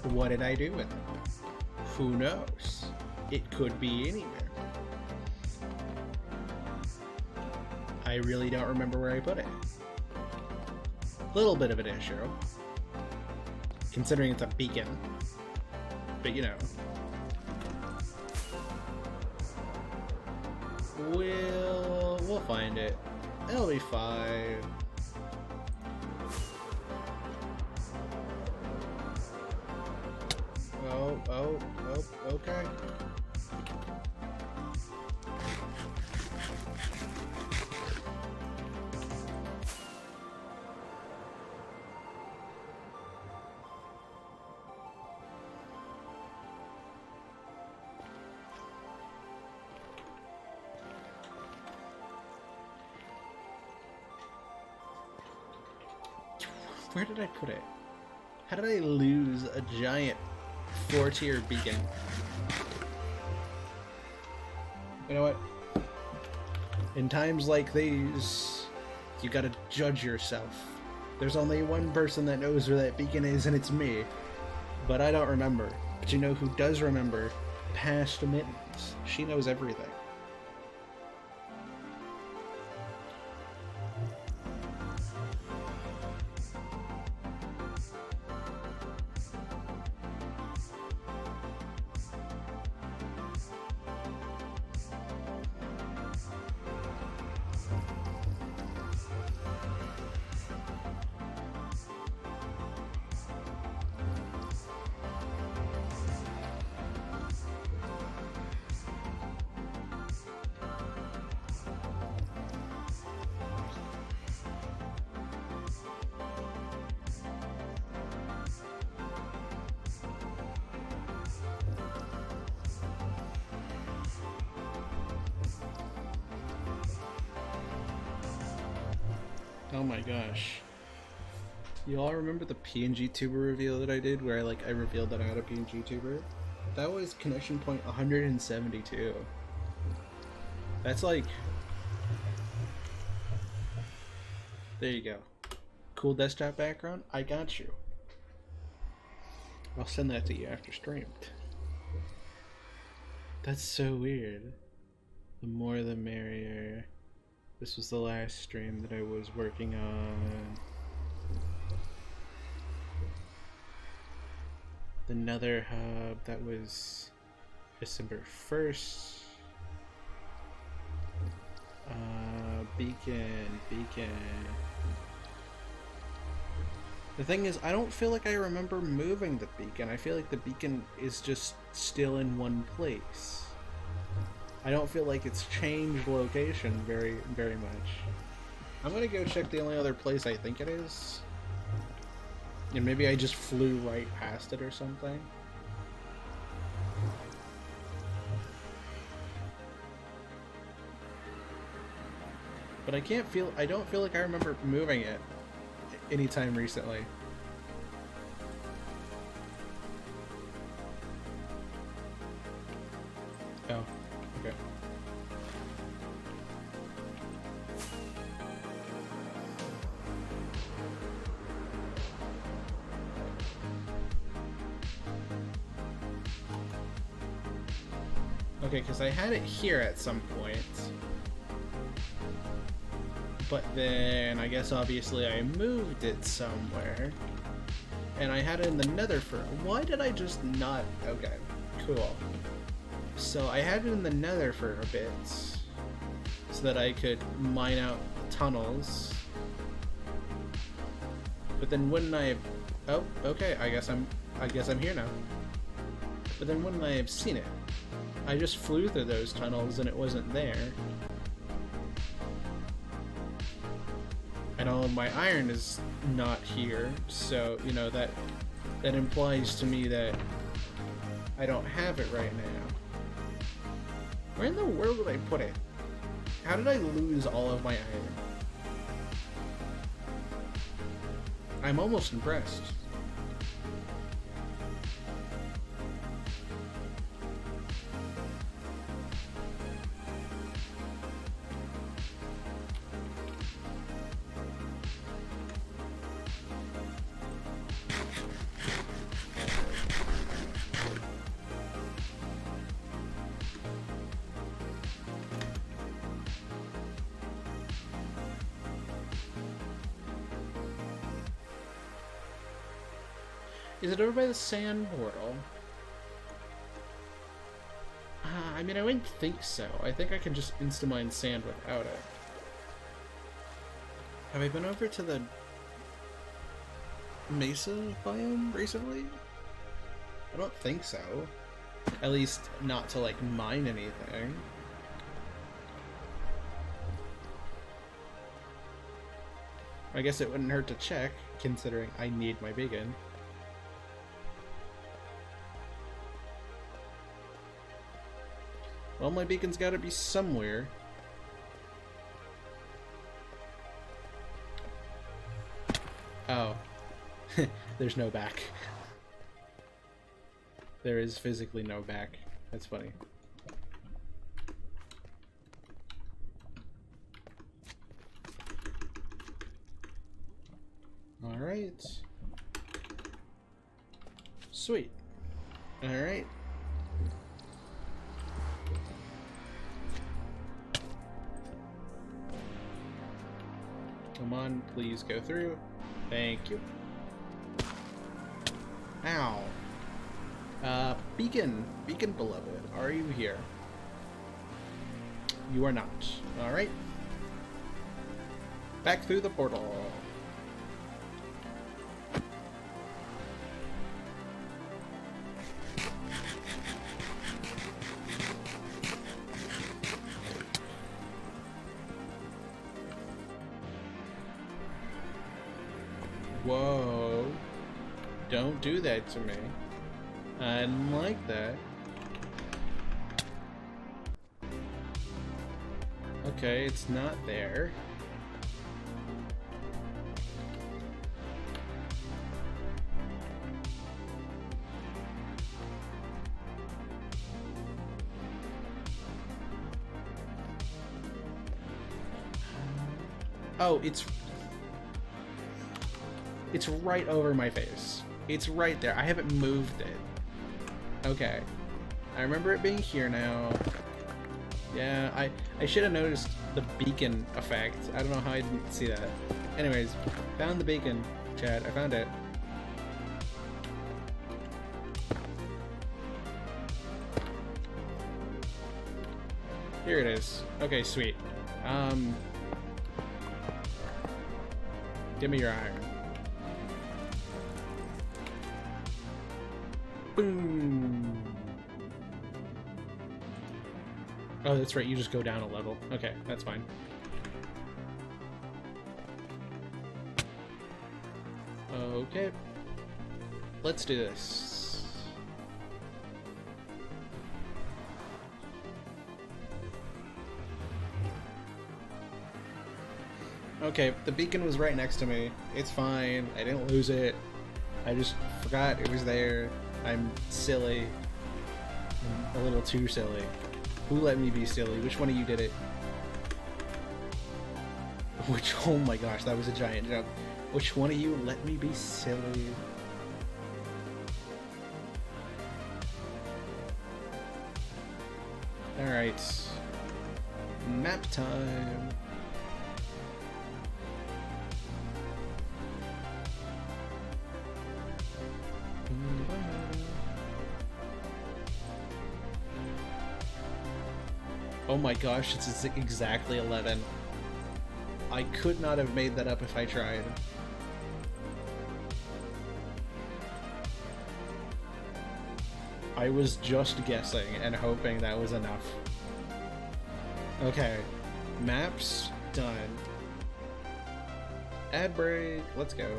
S2: What did I do with it? Who knows? It could be anywhere. I really don't remember where I put it. Little bit of an issue, considering it's a beacon, but you know. We'll find it. It'll be fine. Oh, okay. Where did I put it? How did I lose a giant 4-tier beacon? You know what? In times like these, you gotta judge yourself. There's only one person that knows where that beacon is, and it's me. But I don't remember. But you know who does remember? Past Mittens. She knows everything. Oh my gosh. You all remember the PNG tuber reveal that I did where I revealed that I had a PNG tuber? That was connection point 172. That's like... There you go. Cool desktop background? I got you. I'll send that to you after streamed. That's so weird. The more the merrier. This was the last stream that I was working on. The Nether Hub, that was December 1st. Beacon. The thing is, I don't feel like I remember moving the beacon. I feel like the beacon is just still in one place. I don't feel like it's changed location very much. I'm gonna go check the only other place I think it is. And maybe I just flew right past it or something. But I don't feel like I remember moving it anytime recently. Oh, okay. Okay, because I had it here at some point. But then, I guess obviously I moved it somewhere. And I had it in the Nether for... Why did I just not... Okay, cool. So I had it in the Nether for a bit. So that I could mine out tunnels. But then wouldn't I have... Oh, okay, I guess I'm here now. But then wouldn't I have seen it? I just flew through those tunnels and it wasn't there. And all of my iron is not here, so, you know, that implies to me that I don't have it right now. Where in the world did I put it? How did I lose all of my iron? I'm almost impressed. Is it over by the sand portal? I mean, I wouldn't think so. I think I can just insta-mine sand without it. Have I been over to the Mesa biome recently? I don't think so. At least not to, like, mine anything. I guess it wouldn't hurt to check, considering I need my beacon. Well, my beacon's gotta be somewhere. Oh. There's no back. There is physically no back. That's funny. Alright. Sweet. Alright. Come on, please go through. Thank you. Ow. Beacon. Beacon beloved. Are you here? You are not. Alright. Back through the portal. Whoa. Don't do that to me. I didn't like that. Okay, it's not there. Oh, it's right over my face. It's right there. I haven't moved it. Okay. I remember it being here now. Yeah, I should have noticed the beacon effect. I don't know how I didn't see that. Anyways, found the beacon, Chad. I found it. Here it is. Okay, sweet. Give me your iron. Boom. Oh, that's right. You just go down a level. Okay, that's fine. Okay. Let's do this. Okay, the beacon was right next to me. It's fine. I didn't lose it. I just forgot it was there. I'm silly. I'm a little too silly. Who let me be silly? Which one of you did it? Which, oh my gosh, that was a giant jump. Which one of you let me be silly? Alright. Map time. Oh my gosh, it's exactly 11. I could not have made that up if I tried. I was just guessing and hoping that was enough. Okay, maps done. Ad break, let's go.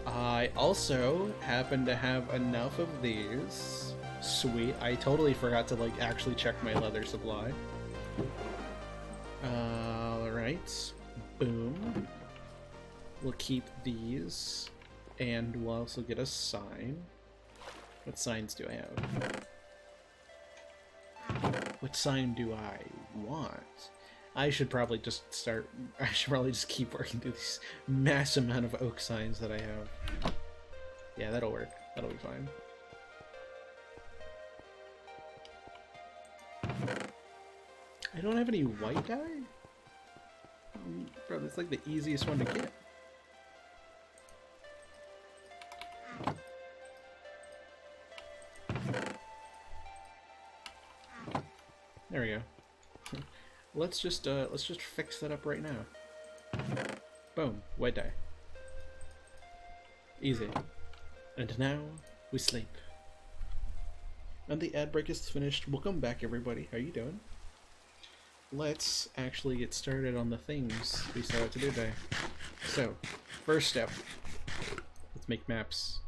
S2: I also happen to have enough of these. Sweet, I totally forgot to like actually check my leather supply. Alright, boom. We'll keep these, and we'll also get a sign. What signs do I have? What sign do I want? I should probably just keep working through this mass amount of oak signs that I have. Yeah, that'll work. That'll be fine. I don't have any white dye? Bro, that's like the easiest one to get. There we go. Let's just fix that up right now. Boom, white dye. Easy. And now we sleep. And the ad break is finished. Welcome back, everybody. How you doing? Let's actually get started on the things we set out to do today. So, first step. Let's make maps.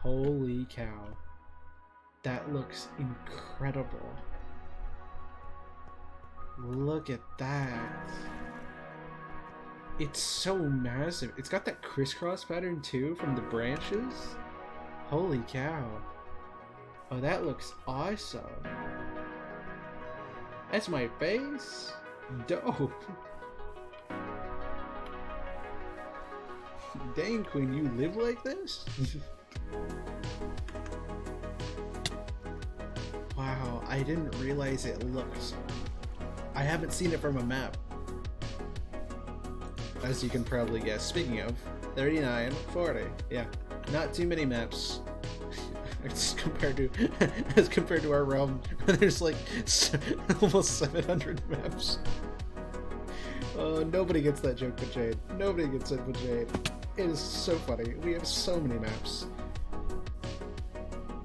S2: Holy cow. That looks incredible. Look at that. It's so massive. It's got that crisscross pattern too from the branches. Holy cow. Oh, that looks awesome. That's my face? Dope. Dang, Queen, you live like this? Wow, I didn't realize it looked... I haven't seen it from a map. As you can probably guess. Speaking of, 39, 40. Yeah, not too many maps. as compared to our realm, there's like almost 700 maps. Oh, nobody gets that joke but Jade. Nobody gets it but Jade. It is so funny. We have so many maps.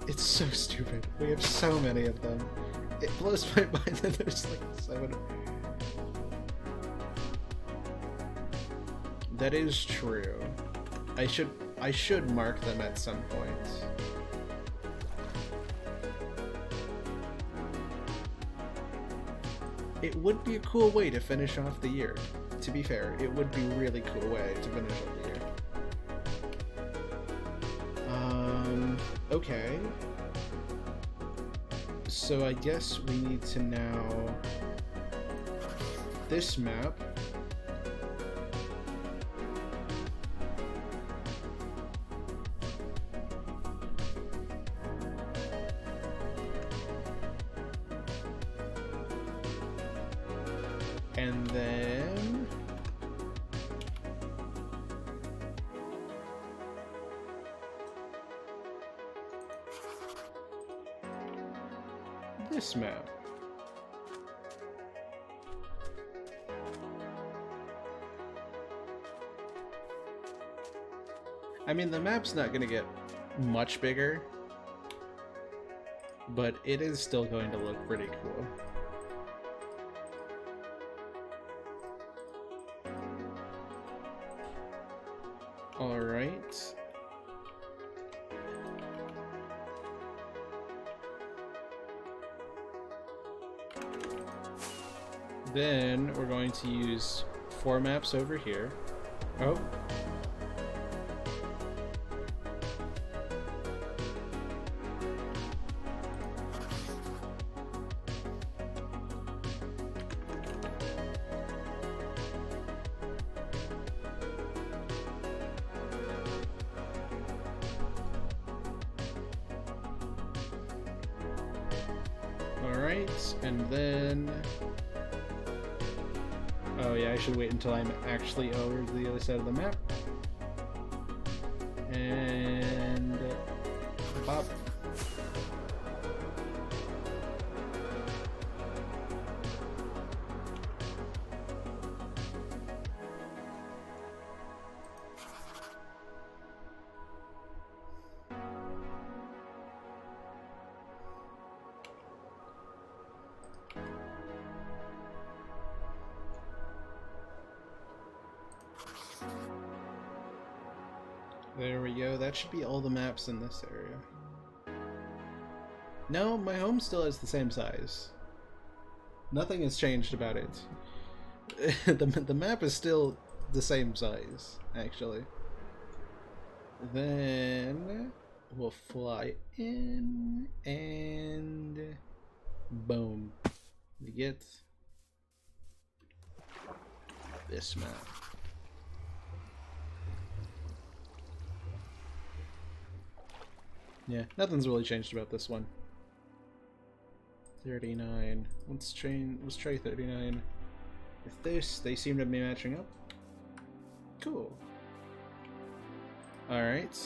S2: It's so stupid. We have so many of them. It blows my mind that there's like 7. That is true. I should mark them at some point. It would be a cool way to finish off the year. To be fair, it would be a really cool way to finish off the year. Okay. So I guess we need to now... This map... And then... This map. I mean, the map's not going to get much bigger, but it is still going to look pretty cool. Alright. Then we're going to use 4 maps over here. Oh. Alright, and then... Oh yeah, I should wait until I'm actually over to the other side of the map. And... Bop. There we go, that should be all the maps in this area. No, my home still has the same size. Nothing has changed about it. The map is still the same size, actually. Then we'll fly in and boom. We get this map. Yeah, nothing's really changed about this one. 39. Let's try 39. With this, they seem to be matching up. Cool. Alright.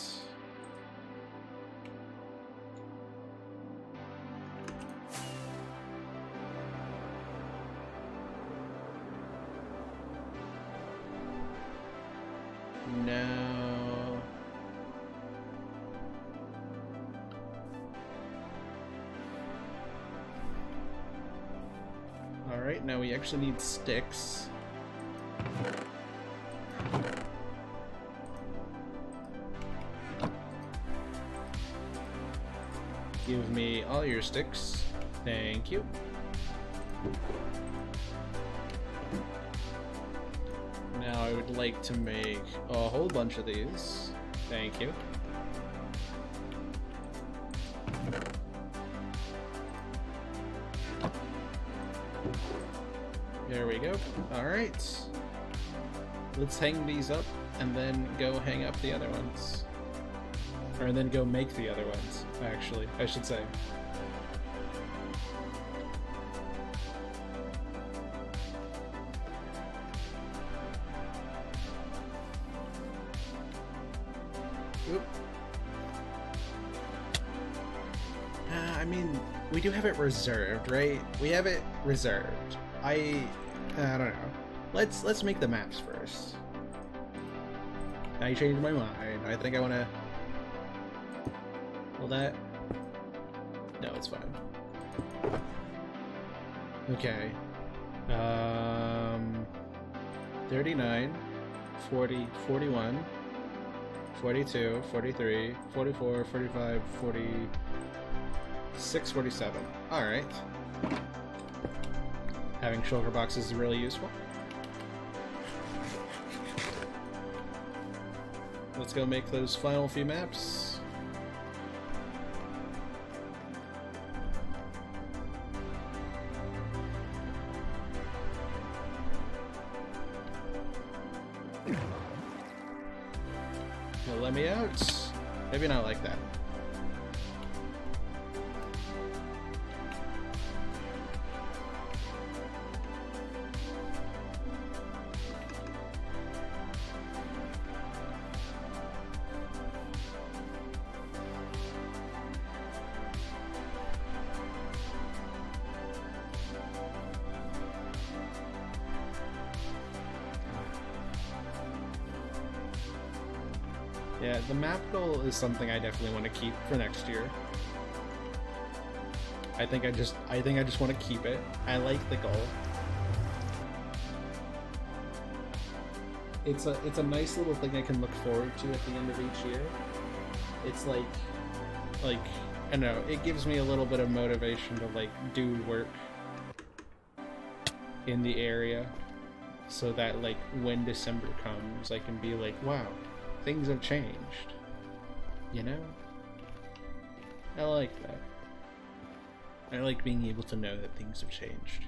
S2: Now... Alright, now we actually need sticks. Give me all your sticks. Thank you. Now I would like to make a whole bunch of these. Thank you. There we go. Alright. Let's hang these up and then go hang up the other ones. Or then go make the other ones, actually, I should say. Oop. I mean, we do have it reserved, right? We have it reserved. I don't know. Let's make the maps first. I changed my mind. I think I want to. Will that? No, it's fine. Okay. 39, 40, 41, 42, 43, 44, 45, 46, 47. Alright. Having shulker boxes is really useful. Let's go make those final few maps. Let me out. Maybe not like that. Yeah, the map goal is something I definitely want to keep for next year. I think I just want to keep it. I like the goal. It's a nice little thing I can look forward to at the end of each year. It's like I don't know, it gives me a little bit of motivation to like do work in the area so that like when December comes I can be like, wow, things have changed, you know? I like that. I like being able to know that things have changed.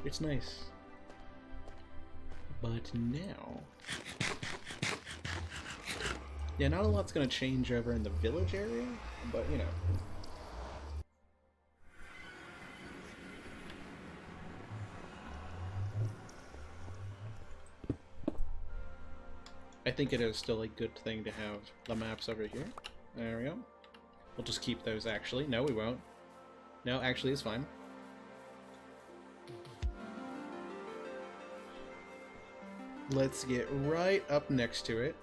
S2: It's nice. But now... yeah, not a lot's gonna change over in the village area, but you know. I think it is still a good thing to have the maps over here. There we go. We'll just keep those actually. No, we won't. No, actually it's fine. Let's get right up next to it.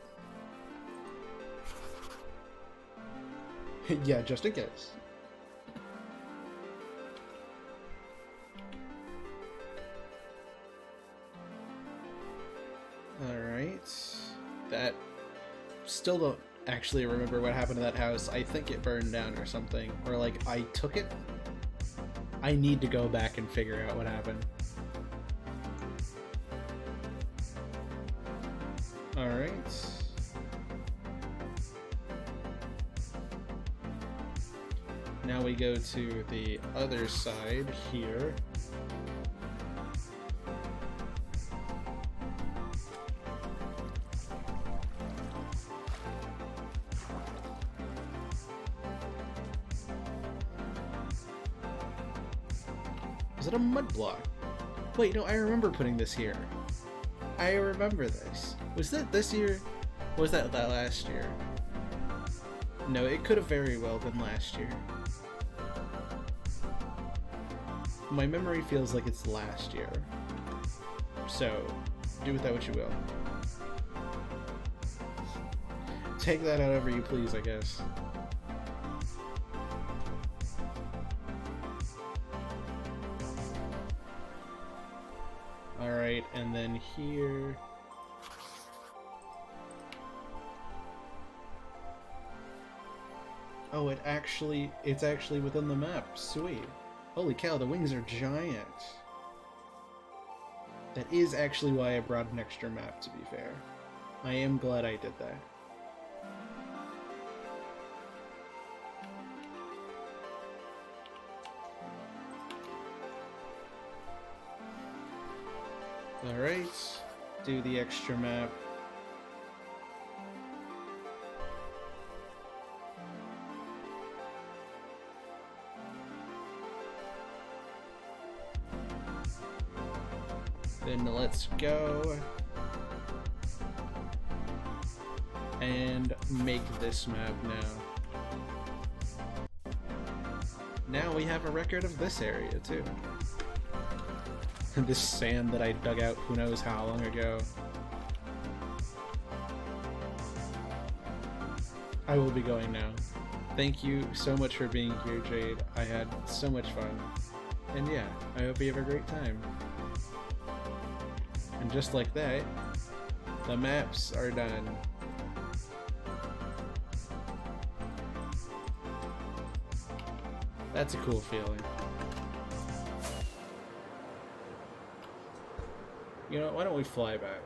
S2: Yeah, just in case. Alright. That... still don't actually remember what happened to that house. I think it burned down or something. Or like, I took it? I need to go back and figure out what happened. Alright. Now we go to the other side here. Is it a mud block? Wait, no, I remember putting this here. I remember this. Was that this year? Or was that last year? No, it could have very well been last year. My memory feels like it's last year. So, do with that what you will. Take that however you please, I guess. Alright, and then here... Oh, it's actually within the map. Sweet. Holy cow, the wings are giant. That is actually why I brought an extra map, to be fair. I am glad I did that. Alright, do the extra map. Then let's go and make this map now. Now we have a record of this area too. This sand that I dug out who knows how long ago. I will be going now. Thank you so much for being here, Jade. I had so much fun. And yeah, I hope you have a great time. And just like that, the maps are done. That's a cool feeling. You know, why don't we fly back?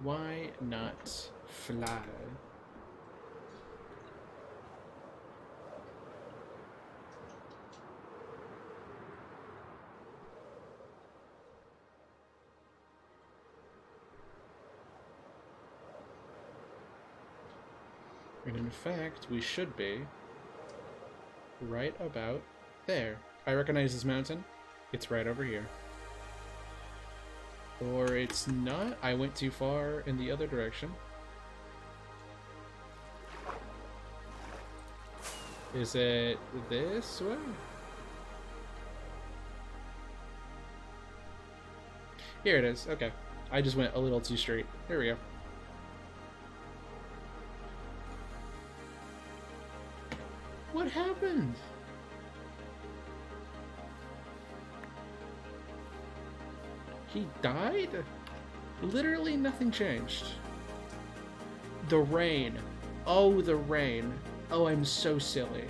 S2: Why not fly? And in fact, we should be right about there. I recognize this mountain. It's right over here. Or it's not. I went too far in the other direction. Is it this way? Here it is. Okay. I just went a little too straight. Here we go. What happened? He died? Literally nothing changed. The rain. Oh, the rain. Oh, I'm so silly.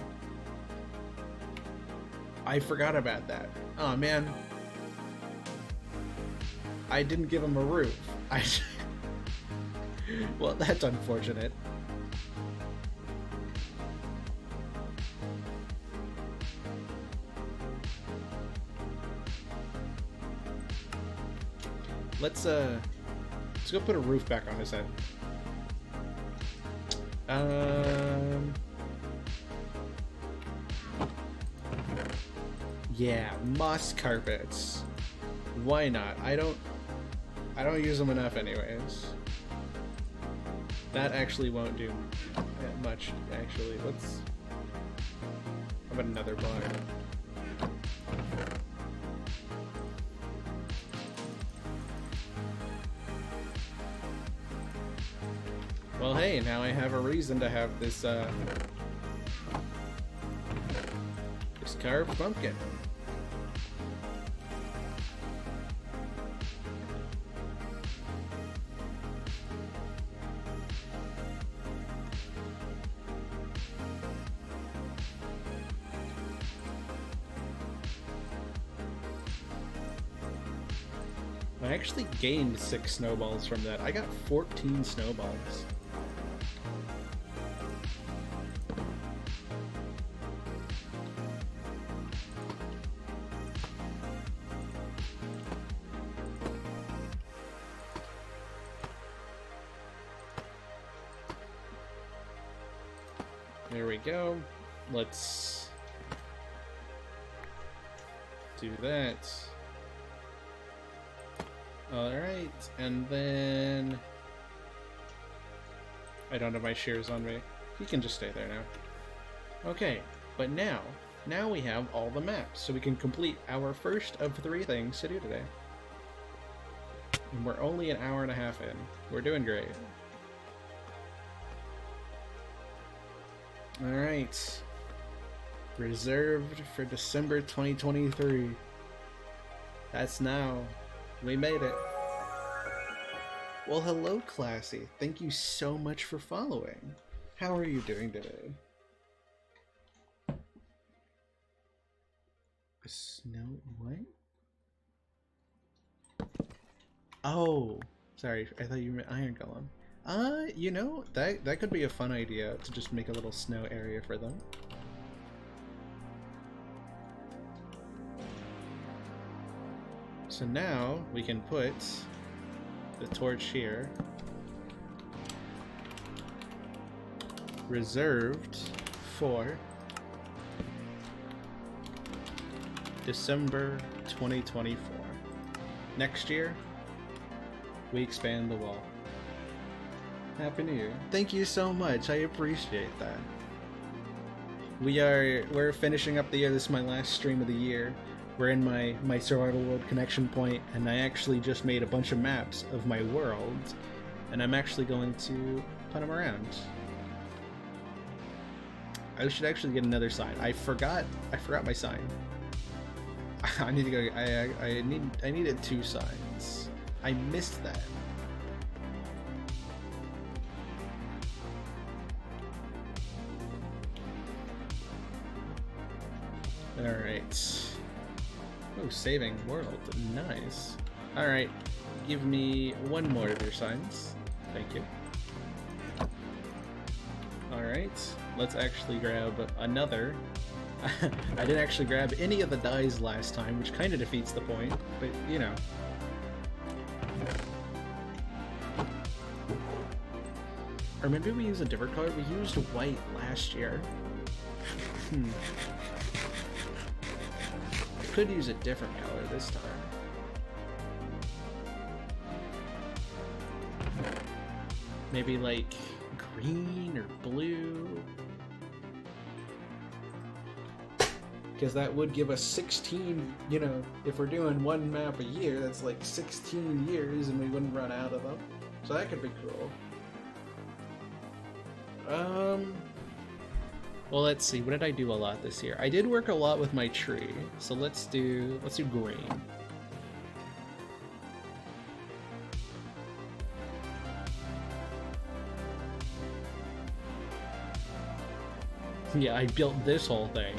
S2: I forgot about that. Oh, man. I didn't give him a roof. Well, that's unfortunate. Let's go put a roof back on his head. Yeah, moss carpets. Why not? I don't use them enough anyways. That actually won't do much, actually. Let's... How about another block? Well, hey, now I have a reason to have this, this carved pumpkin. I actually gained 6 snowballs from that. I got 14 snowballs. There we go. Let's do that. Alright, and then... I don't have my shears on me. He can just stay there now. Okay, but now we have all the maps, so we can complete our first of 3 things to do today. And we're only an hour and a half in. We're doing great. Alright. Reserved for December 2023. That's now. We made it. Well, hello, Classy. Thank you so much for following. How are you doing today? A snow... what? Oh! Sorry, I thought you meant Iron Golem. You know, that could be a fun idea, to just make a little snow area for them. So now we can put the torch here. Reserved for December 2024. Next year, we expand the wall. Happy New Year. Thank you so much. I appreciate that. We're finishing up the year. This is my last stream of the year. We're in my survival world connection point, and I actually just made a bunch of maps of my world, and I'm actually going to put them around. I should actually get another sign. I forgot my sign. I need to go. I needed 2 signs. I missed that. Alright. Oh, saving world. Nice. Alright. Give me 1 more of your signs. Thank you. Alright. Let's actually grab another. I didn't actually grab any of the dies last time, which kind of defeats the point, but you know. Or maybe we use a different color? We used white last year. Could use a different color this time. Maybe like green or blue. Because that would give us 16, you know, if we're doing 1 map a year, that's like 16 years and we wouldn't run out of them. So that could be cool. Well, let's see. What did I do a lot this year? I did work a lot with my tree. So let's do green. Yeah, I built this whole thing.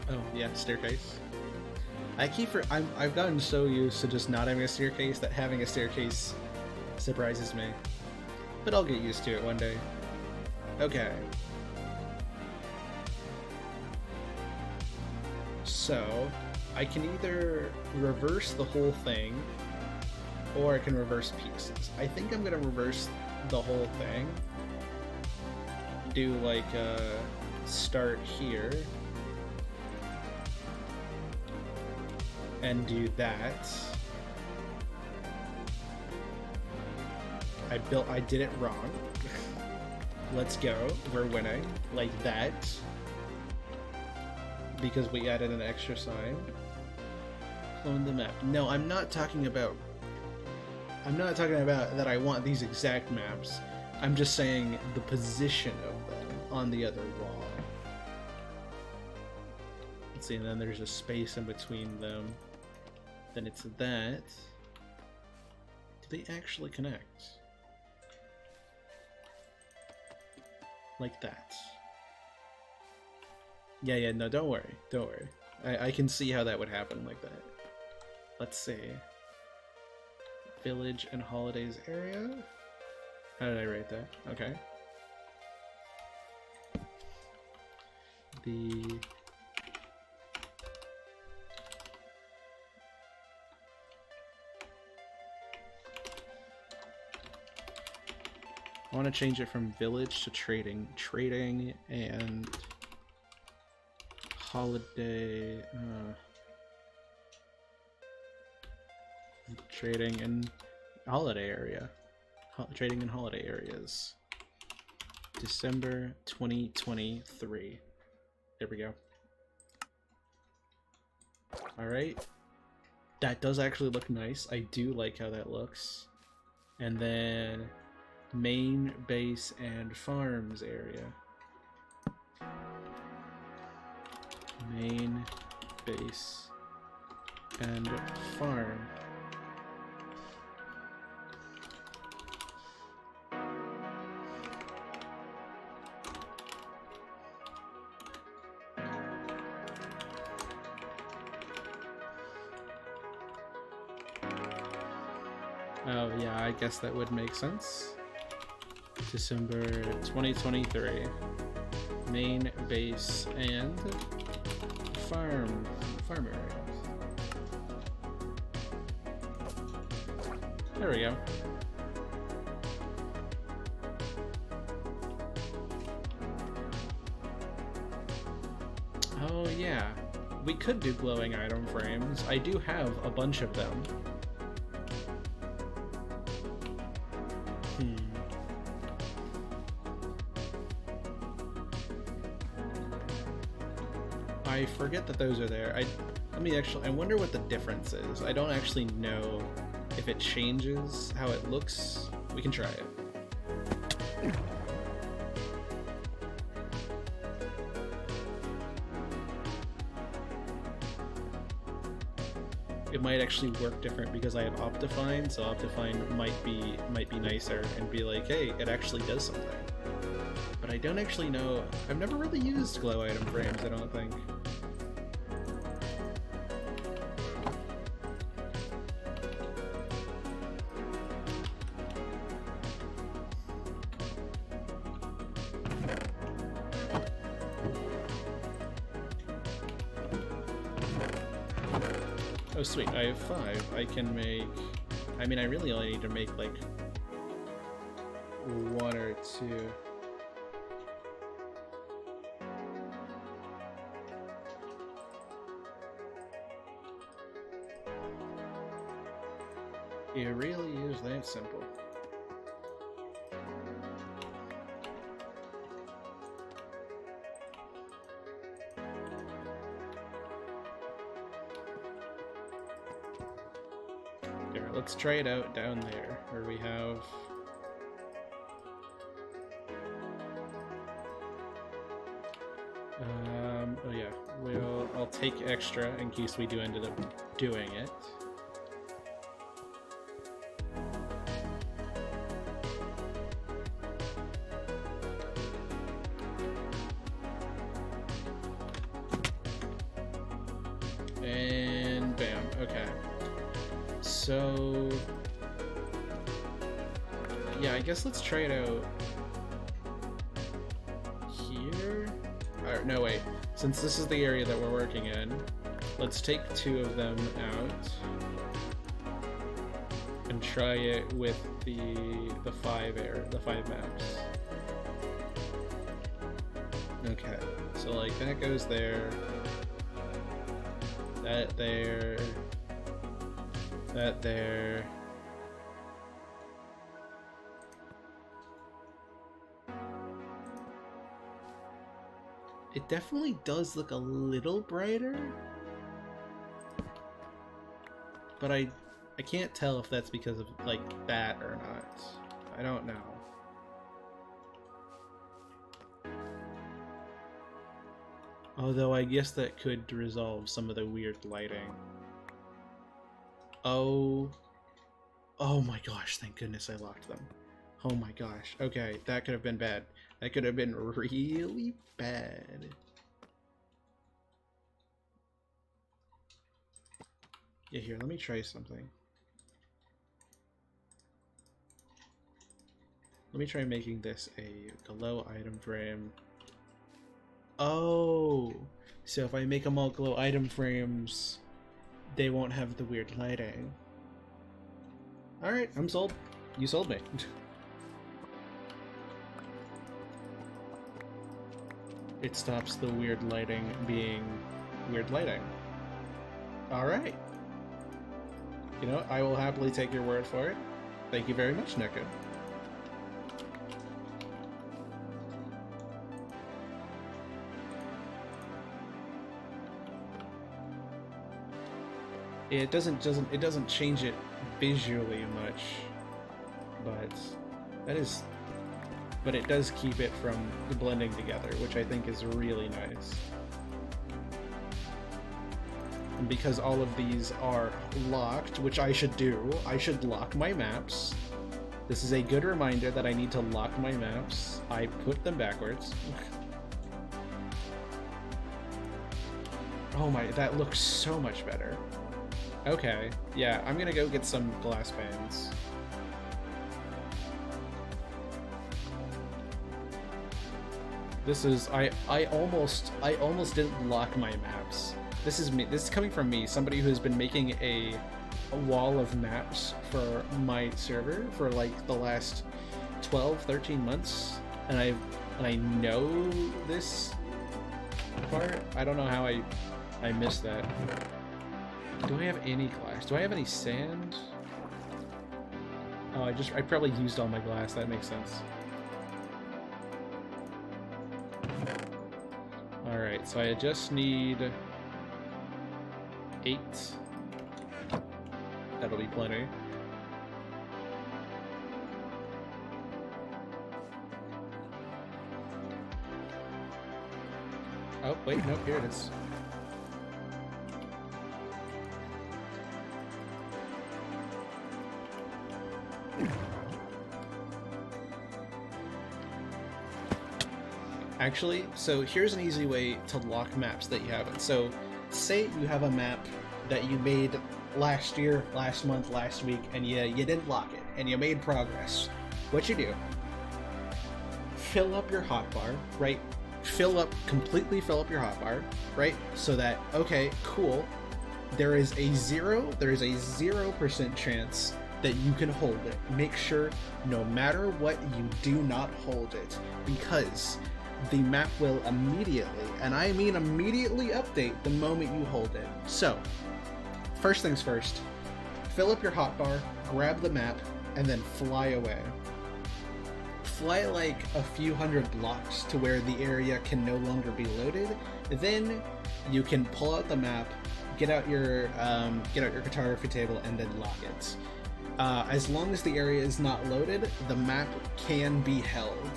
S2: Oh, yeah, staircase. I've gotten so used to just not having a staircase that having a staircase surprises me. But I'll get used to it one day. Okay. So, I can either reverse the whole thing, or I can reverse pieces. I think I'm gonna reverse the whole thing. Do like a start here. And do that. I did it wrong. Let's go. We're winning. Like that. Because we added an extra sign. Clone the map. No, I'm not talking about that I want these exact maps. I'm just saying the position of them on the other wall. Let's see, and then there's a space in between them. Then it's that. Do they actually connect? Like that. Yeah, no, don't worry. Don't worry. I can see how that would happen like that. Let's see. Village and holidays area. How did I write that? Okay. I want to change it from village to trading. Trading and holiday. Trading and holiday area. Trading in holiday areas. December 2023. There we go. Alright. That does actually look nice. I do like how that looks. And then main, base, and farms area. Main, base, and farm. Oh yeah, I guess that would make sense. December 2023. Main, base, and farm areas. There we go. Oh yeah, we could do glowing item frames. I do have a bunch of them. I forget that those are there. I wonder what the difference is. I don't actually know if it changes how it looks. We can try it. It might actually work different because I have Optifine, so Optifine might be nicer and be like, hey, it actually does something. But I don't actually know. I've never really used glow item frames, I don't think. Oh sweet, I have 5. I can make... I mean, I really only need to make like 1 or 2. It really is that simple. Here, let's try it out down there, where we have... oh yeah, I'll take extra in case we do end up doing it. And bam, okay. So yeah, I guess let's try it out here. Or, no, wait. Since this is the area that we're working in, let's take 2 of them out and try it with the 5 maps. Okay, so like that goes there, that there, that there. It definitely does look a little brighter, but I can't tell if that's because of like that or not. I don't know. Although I guess that could resolve some of the weird lighting. Oh my gosh, thank goodness I locked them. Oh my gosh. Okay, that could have been bad. That could have been really bad. Yeah, here, let me try something. Let me try making this a glow item frame. Oh, so if I make them all glow item frames, they won't have the weird lighting. Alright, I'm sold. You sold me. It stops the weird lighting being weird lighting. Alright. You know, I will happily take your word for it. Thank you very much, Neko. It doesn't change it visually much, but it does keep it from blending together, which I think is really nice. And because all of these are locked, which I should do, I should lock my maps. This is a good reminder that I need to lock my maps. I put them backwards. Oh my, that looks so much better. Okay, yeah, I'm gonna go get some glass panes. This is I almost didn't lock my maps. This is me. This is coming from me, somebody who's been making a wall of maps for my server for like the last 12-13 months, and I know this part. I don't know how I missed that. Do I have any glass? Do I have any sand? Oh, I probably used all my glass. That makes sense. Alright, so I just need 8. That'll be plenty. Oh, wait, nope, here it is. Actually, so here's an easy way to lock maps that you haven't. So, say you have a map that you made last year, last month, last week, and you didn't lock it, and you made progress. What you do, fill up your hotbar, right? Completely fill up your hotbar, right? So that, okay, cool, there is a 0% chance that you can hold it. Make sure, no matter what, you do not hold it, because the map will immediately, and I mean immediately, update the moment you hold it. So, first things first, fill up your hotbar, grab the map, and then fly away. Fly like a few hundred blocks to where the area can no longer be loaded. Then you can pull out the map, get out your cartography table, and then lock it. As long as the area is not loaded, the map can be held.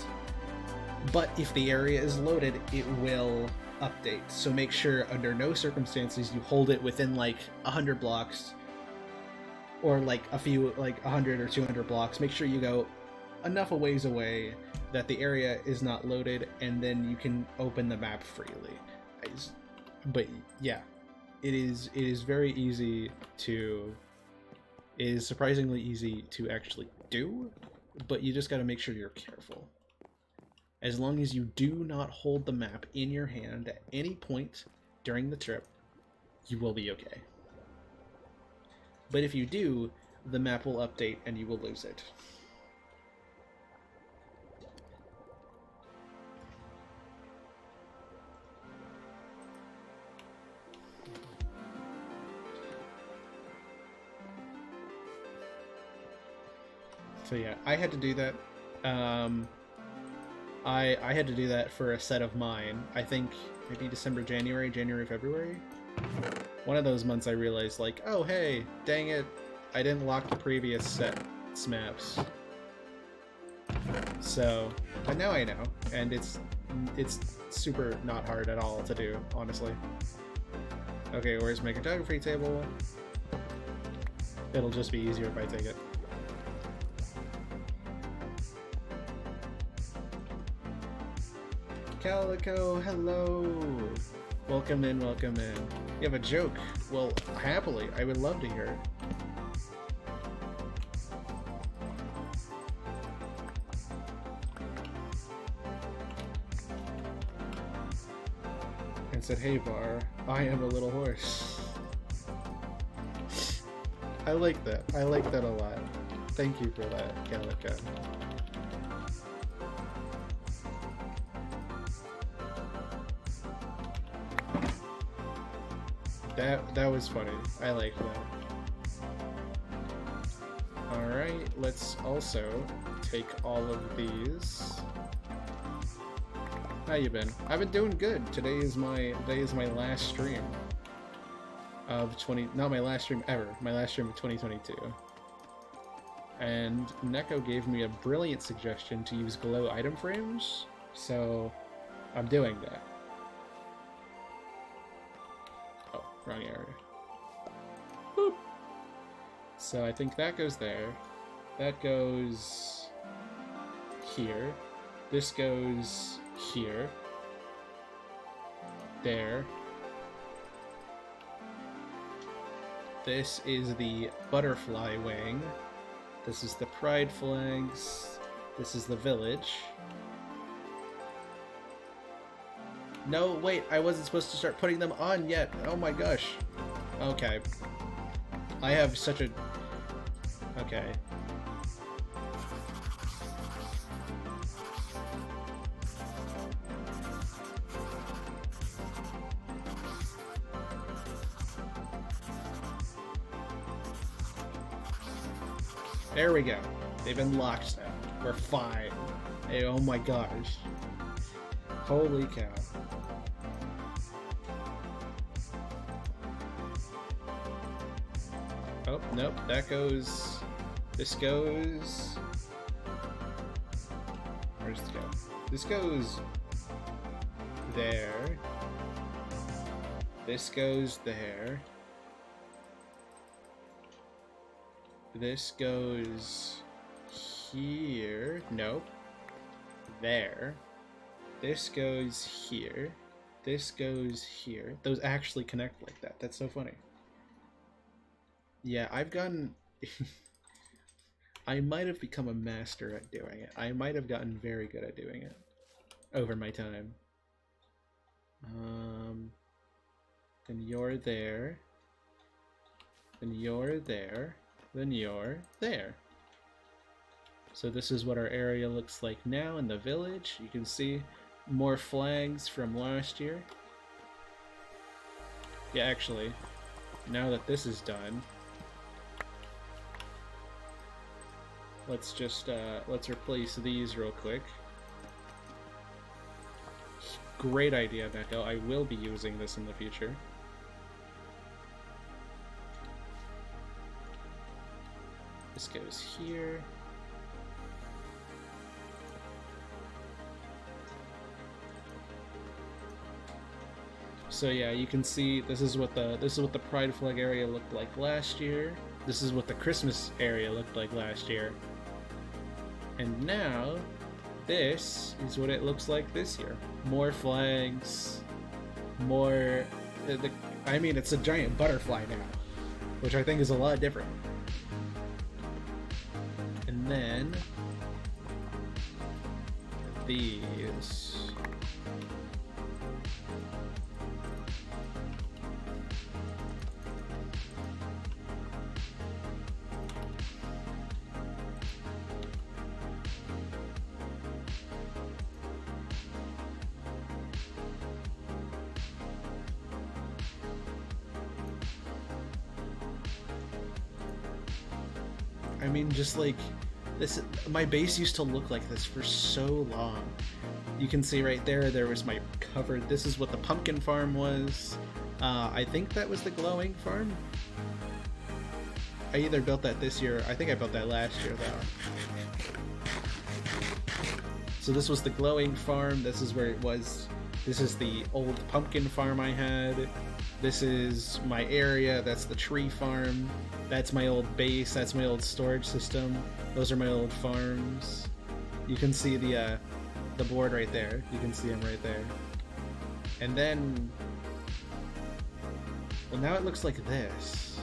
S2: But if the area is loaded, it will update. So make sure under no circumstances you hold it within like 100 blocks or like a few, like 100 or 200 blocks. Make sure you go enough a ways away that the area is not loaded, and then you can open the map freely. But yeah, it is very easy to, it is surprisingly easy to actually do, but you just got to make sure you're careful. As long as you do not hold the map in your hand at any point during the trip, you will be okay. But if you do, the map will update and you will lose it. So yeah, I had to do that. I had to do that for a set of mine. I think maybe December, January, February. One of those months I realized, like, oh hey, dang it, I didn't lock the previous set's maps. So, but now I know, and it's super not hard at all to do, honestly. Okay, where's my cartography table? It'll just be easier if I take it. Calico, hello! Welcome in, welcome in. You have a joke? Well, happily. I would love to hear it. And said, hey Bar, I am a little horse. I like that. I like that a lot. Thank you for that, Gallica. That was funny. I like that. Alright, let's also take all of these. How you been? I've been doing good. Today is my last stream of not my last stream ever. My last stream of 2022. And Neko gave me a brilliant suggestion to use glow item frames, so I'm doing that. Oh, wrong area. Boop. So I think that goes there. That goes here. This goes here. There. This is the butterfly wing. This is the pride flags. This is the village. No, wait, I wasn't supposed to start putting them on yet. Oh my gosh. Okay. I have such a... Okay. There we go. They've been locked now. We're fine. Hey, oh my gosh. Holy cow. Oh, nope. That goes... This goes... Where's this go? This goes... There. This goes there. This goes here. Nope. There. This goes here. This goes here. Those actually connect like that. That's so funny. Yeah, I've gotten... I might have become a master at doing it. I might have gotten very good at doing it over my time. Then you're there. Then you're there. Then you're there. So this is what our area looks like now in the village. You can see more flags from last year. Yeah, actually, now that this is done, let's just let's replace these real quick. Great idea, Neko. I will be using this in the future. This goes here. So yeah, you can see this is what the pride flag area looked like last year. This is what the Christmas area looked like last year. And now this is what it looks like this year. More flags, more I mean, it's a giant butterfly now, which I think is a lot different. And then these. I mean, just like this, my base used to look like this for so long. You can see right there was my cover. This is what the pumpkin farm was. I think that was the glowing farm. I either built that this year, I think I built that last year though. So this was the glowing farm, this is where it was. This is the old pumpkin farm I had. This is my area, that's the tree farm. That's my old base, that's my old storage system. Those are my old farms. You can see the board right there. You can see them right there. And then Well, now it looks like this.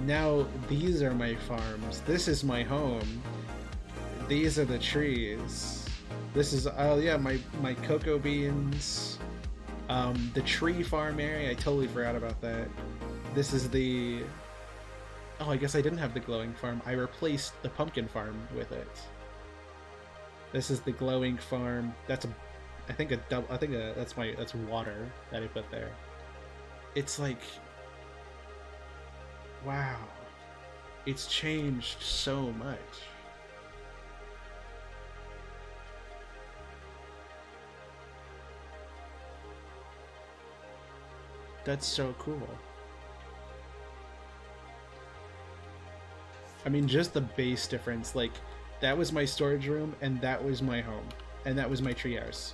S2: Now these are my farms. This is my home. These are the trees. This is, oh yeah, my cocoa beans. The tree farm area, I totally forgot about that. This is the... Oh, I guess I didn't have the glowing farm. I replaced the pumpkin farm with it. This is the glowing farm. That's a... I think that's water that I put there. It's like... Wow. It's changed so much. That's so cool. I mean, just the base difference, like, that was my storage room, and that was my home, and that was my treehouse.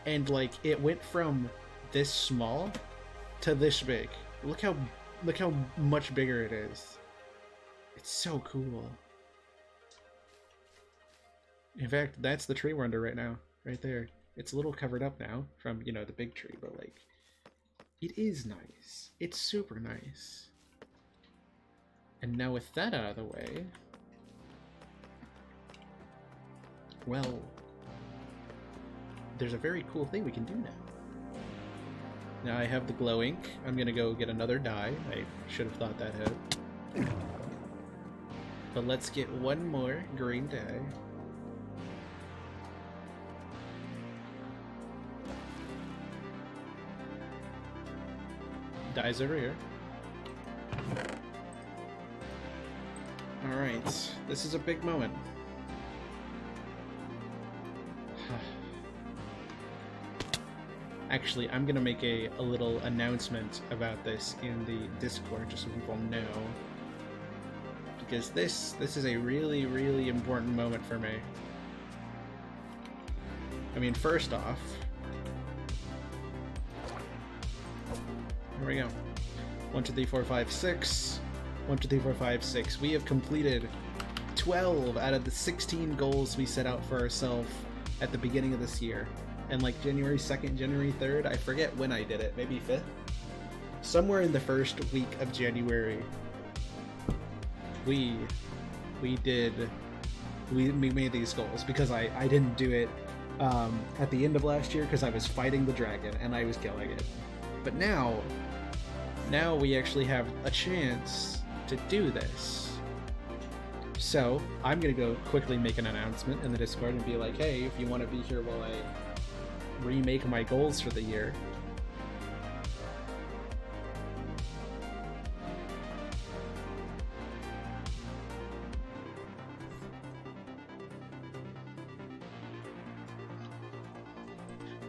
S2: And, like, it went from this small to this big. Look how much bigger it is. It's so cool. In fact, that's the tree we're under right now, right there. It's a little covered up now from, you know, the big tree, but, like, it is nice. It's super nice. And now with that out of the way, well, there's a very cool thing we can do now. Now I have the glow ink. I'm gonna go get another dye. I should have thought that out. But let's get one more green dye. Dye's over here. Alright, this is a big moment. Actually, I'm gonna make a little announcement about this in the Discord just so people know. Because this is a really, really important moment for me. I mean, first off... Here we go. 1, 2, 3, 4, 5, 6. 1, 2, 3, 4, 5, 6. We have completed 12 out of the 16 goals we set out for ourselves at the beginning of this year. And like January 2nd, January 3rd, I forget when I did it, maybe 5th? Somewhere in the first week of January, we made these goals because I didn't do it at the end of last year because I was fighting the dragon and I was killing it. But now we actually have a chance to do this. So I'm gonna go quickly make an announcement in the Discord and be like, hey, if you want to be here while I remake my goals for the year,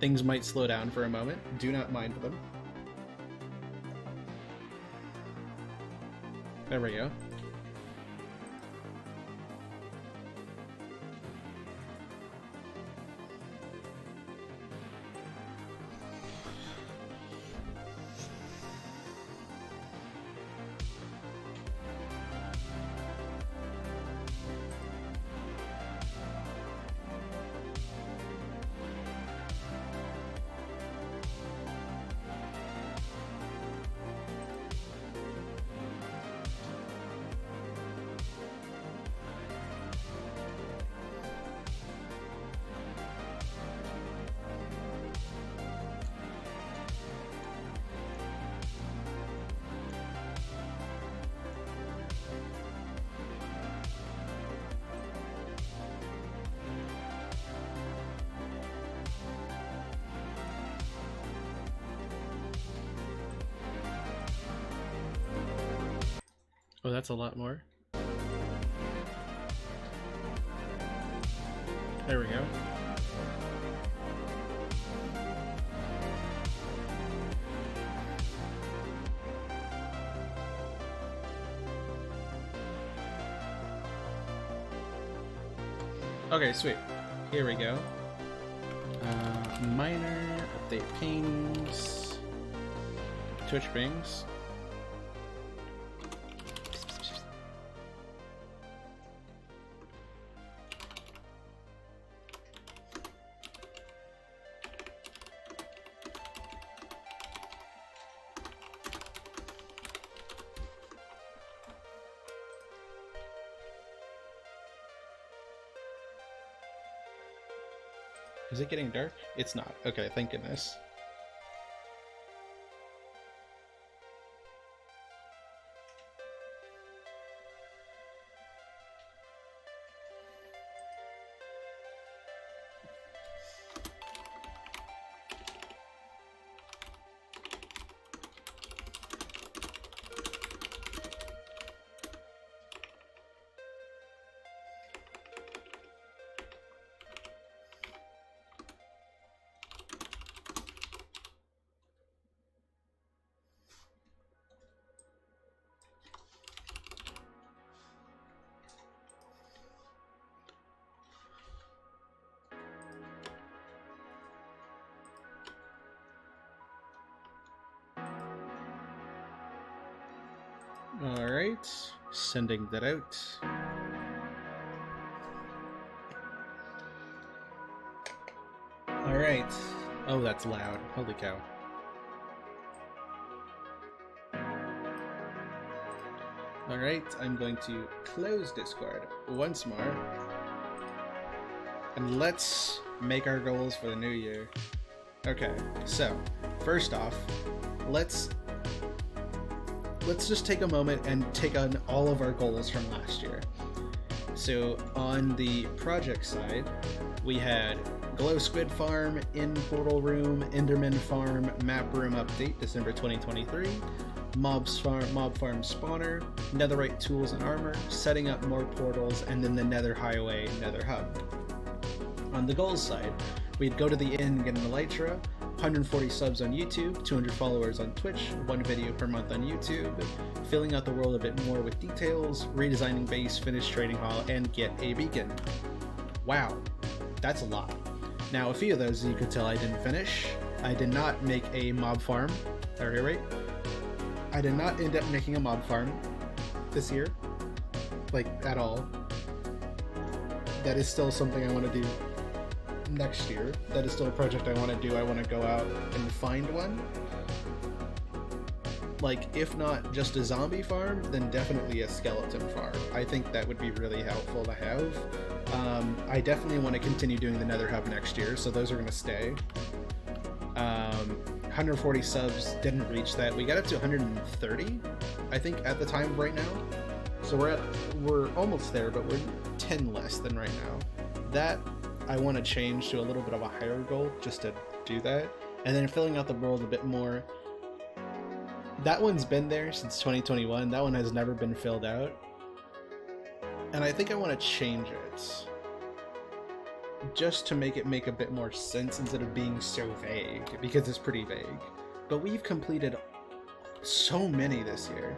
S2: things might slow down for a moment. Do not mind them. There we go. Oh, that's a lot more. There we go. Okay, sweet. Here we go. Minor, update pings, Twitch pings. Is it getting dark? It's not. Okay, thank goodness. Alright, sending that out. Alright. Oh, that's loud. Holy cow. Alright, I'm going to close Discord once more. And let's make our goals for the new year. Okay, so, first off, let's just take a moment and take on all of our goals from last year. So on the project side, we had Glow Squid Farm, In Portal Room, Enderman Farm, Map Room Update, December 2023, Mob Farm Spawner, Netherite Tools and Armor, setting up more portals, and then the Nether Highway, Nether Hub. On the goals side, we'd go to the inn, get an elytra, 140 subs on YouTube, 200 followers on Twitch, 1 video per month on YouTube, filling out the world a bit more with details, redesigning base, finish trading hall, and get a beacon. Wow, that's a lot. Now, a few of those you could tell I didn't finish. I did not make a mob farm. Okay, right? I did not end up making a mob farm this year, like at all. That is still something I want to do next year. That is still a project I want to do. I want to go out and find one. Like, if not just a zombie farm, then definitely a skeleton farm. I think that would be really helpful to have. I definitely want to continue doing the Nether Hub next year, so those are going to stay. 140 subs, didn't reach that. We got up to 130, I think, at the time right now. So we're almost there, but we're 10 less than right now. That I want to change to a little bit of a higher goal just to do that. And then filling out the world a bit more. That one's been there since 2021. That one has never been filled out. And I think I want to change it. Just to make it make a bit more sense instead of being so vague, because it's pretty vague. But we've completed so many this year.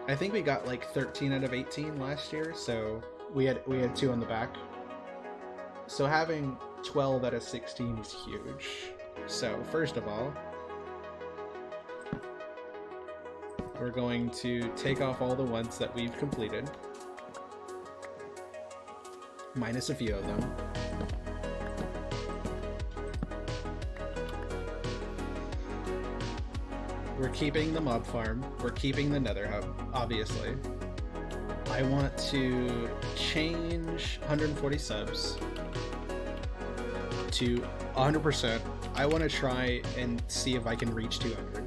S2: I think we got like 13 out of 18 last year, so we had 2 on the back. So having 12 out of 16 is huge. So first of all, we're going to take off all the ones that we've completed, minus a few of them. We're keeping the mob farm. We're keeping the Nether Hub, obviously. I want to change 140 subs to 100%. I want to try and see if I can reach 200.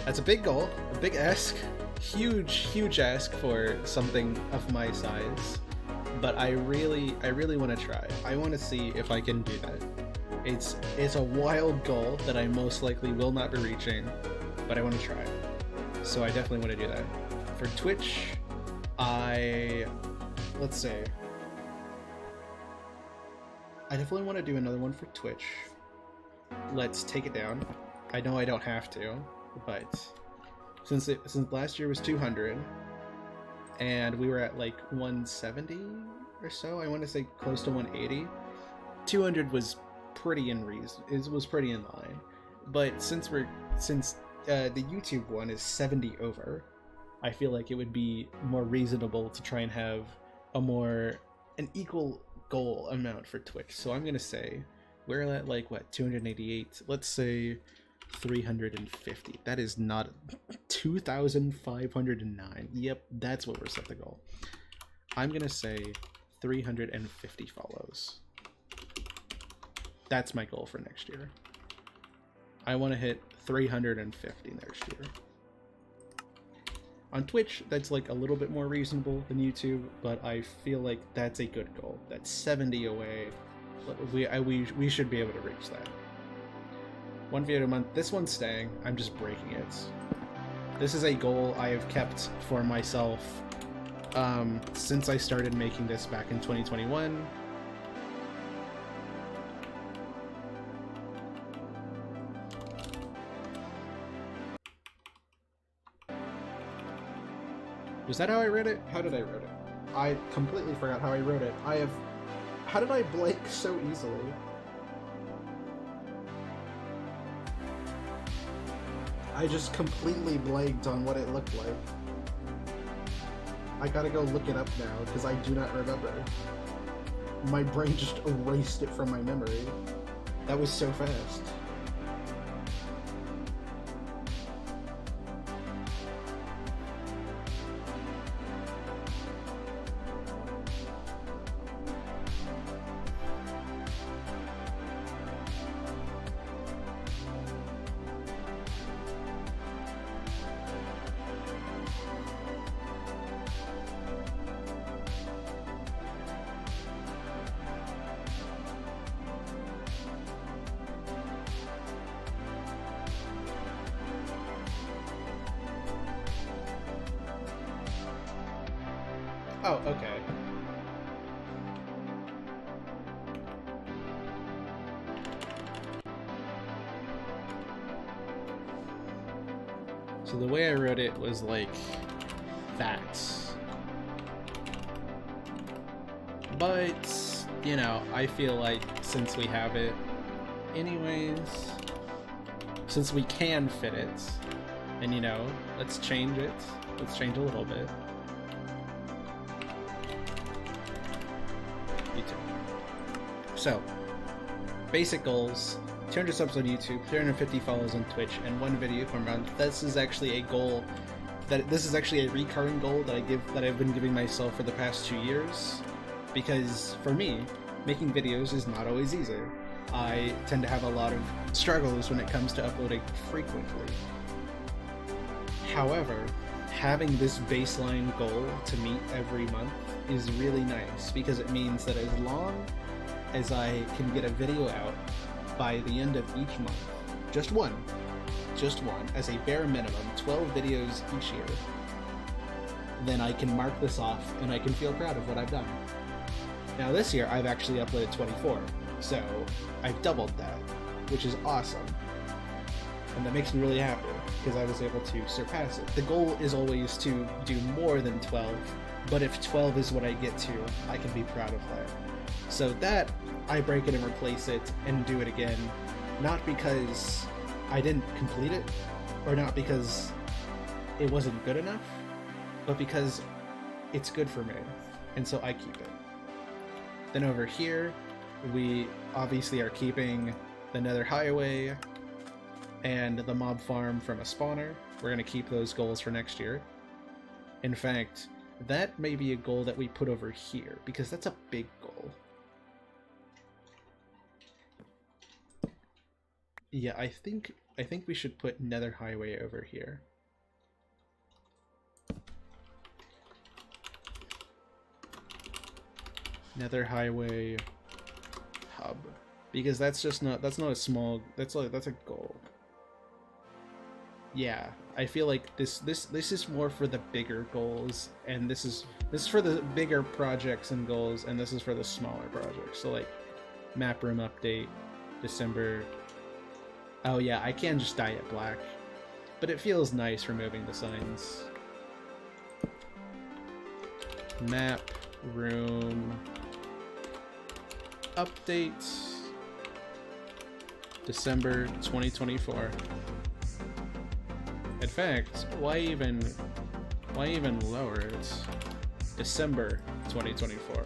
S2: That's a big goal, a big ask, huge ask for something of my size. But I really want to try. I want to see if I can do that. It's a wild goal that I most likely will not be reaching, but I want to try. So I definitely want to do that. For Twitch, let's see. I definitely want to do another one for Twitch. Let's take it down. I know I don't have to, but since last year was 200, and we were at like 170 or so, I want to say close to 180. 200 was pretty in reason. It was pretty in line, but since the YouTube one is 70 over, I feel like it would be more reasonable to try and have an equal goal amount for Twitch. So I'm gonna say we're at like what, 288. Let's say 350. That is not 2,509. Yep, that's what we're set the goal. I'm gonna say 350 follows. That's my goal for next year. I want to hit 350 next year. On Twitch, that's like a little bit more reasonable than YouTube, but I feel like that's a good goal. That's 70 away. We should be able to reach that. 1 video a month. This one's staying. I'm just breaking it. This is a goal I have kept for myself since I started making this back in 2021. Was that how I wrote it? How did I wrote it? I completely forgot how I wrote it. How did I blank so easily? I just completely blanked on what it looked like. I gotta go look it up now, because I do not remember. My brain just erased it from my memory. That was so fast. Oh, okay. So the way I wrote it was like that. But, you know, I feel like since we have it anyways, since we can fit it, and you know, let's change it. Let's change a little bit. So, basic goals, 200 subs on YouTube, 350 follows on Twitch, and 1 video per month. This is actually a goal this is actually a recurring goal that I've been giving myself for the past 2 years. Because for me, making videos is not always easy. I tend to have a lot of struggles when it comes to uploading frequently. However, having this baseline goal to meet every month is really nice, because it means that as long as I can get a video out by the end of each month, just one, as a bare minimum, 12 videos each year, then I can mark this off and I can feel proud of what I've done. Now this year I've actually uploaded 24, so I've doubled that, which is awesome. And that makes me really happy, because I was able to surpass it. The goal is always to do more than 12, but if 12 is what I get to, I can be proud of that. So that, I break it and replace it and do it again, not because I didn't complete it, or not because it wasn't good enough, but because it's good for me, and so I keep it. Then over here, we obviously are keeping the Nether Highway and the mob farm from a spawner. We're going to keep those goals for next year. In fact, that may be a goal that we put over here, because that's a big goal. Yeah, I think we should put Nether Highway over here. Nether Highway hub, because that's not a small, that's a goal. Yeah, I feel like this is more for the bigger goals, and this is for the bigger projects and goals, and this is for the smaller projects. So like map room update, December. Oh yeah, I can just dye it black, but it feels nice removing the signs. Map room update, December 2024. In fact, why even lower it? December 2024.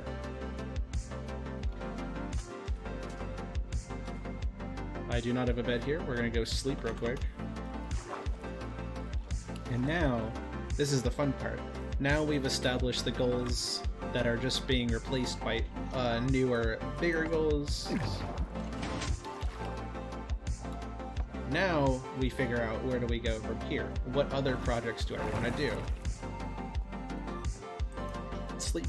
S2: I do not have a bed here. We're gonna go sleep real quick. And now, this is the fun part. Now we've established the goals that are just being replaced by newer, bigger goals. Now we figure out where do we go from here. What other projects do I want to do? Sleep.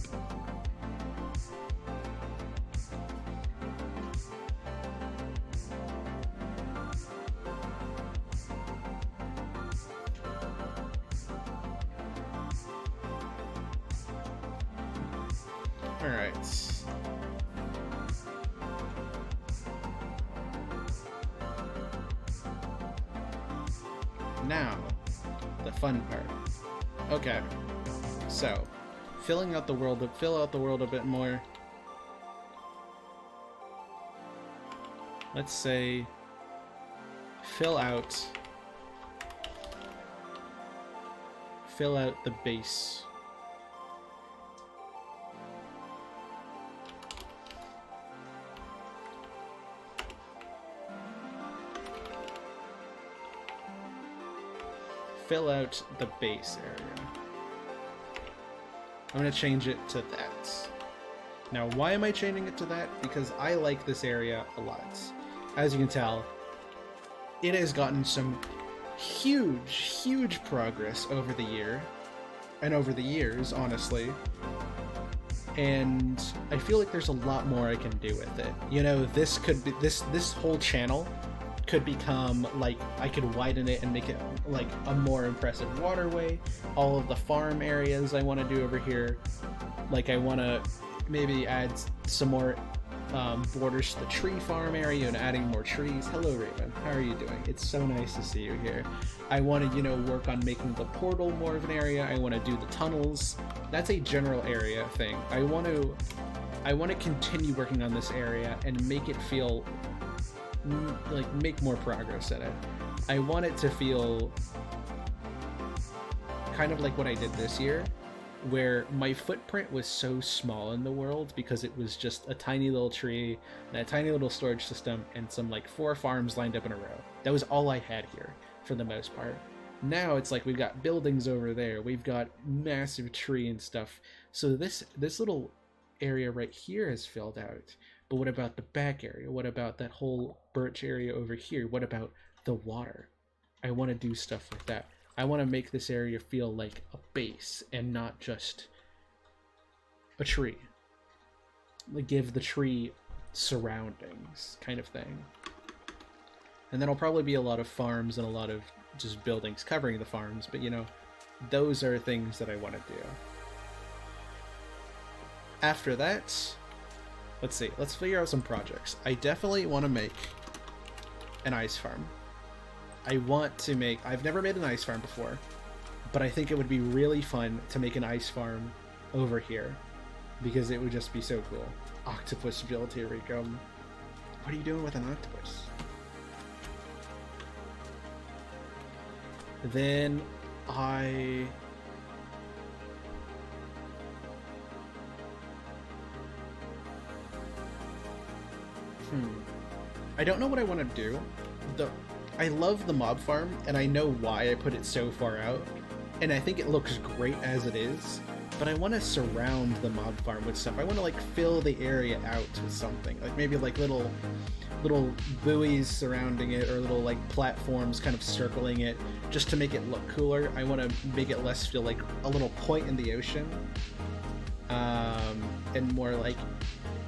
S2: All right. Now, the fun part. Okay, so fill out the world a bit more. Let's say fill out the base. Fill out the base area. I'm going to change it to that. Now, why am I changing it to that? Because I like this area a lot. As you can tell, it has gotten some huge progress over the year, and over the years, honestly. And I feel like there's a lot more I can do with it. You know, this could be this whole channel could become like, I could widen it and make it like a more impressive waterway. All of the farm areas I want to do over here, like I want to maybe add some more borders to the tree farm area and adding more trees. Hello Raven, how are you doing? It's so nice to see you here. I want to, you know, work on making the portal more of an area. I want to do the tunnels. That's a general area thing. I want to continue working on this area and make it feel like, make more progress in it. I want it to feel kind of like what I did this year, where my footprint was so small in the world because it was just a tiny little tree and a tiny little storage system and some like 4 farms lined up in a row. That was all I had here for the most part. Now it's like we've got buildings over there, we've got massive tree and stuff. So this little area right here is filled out. But what about the back area? What about that whole birch area over here? What about the water? I want to do stuff like that. I want to make this area feel like a base and not just a tree. Like give the tree surroundings kind of thing. And then there'll probably be a lot of farms and a lot of just buildings covering the farms, but you know, those are things that I want to do. After that, let's see, let's figure out some projects. I definitely want to make an ice farm. I've never made an ice farm before, but I think it would be really fun to make an ice farm over here because it would just be so cool. Octopus build, here we go. What are you doing with an octopus? Then I don't know what I want to do. I love the mob farm, and I know why I put it so far out, and I think it looks great as it is, but I want to surround the mob farm with stuff. I want to like fill the area out with something, like maybe like little buoys surrounding it, or little like platforms kind of circling it, just to make it look cooler. I want to make it less feel like a little point in the ocean, and more like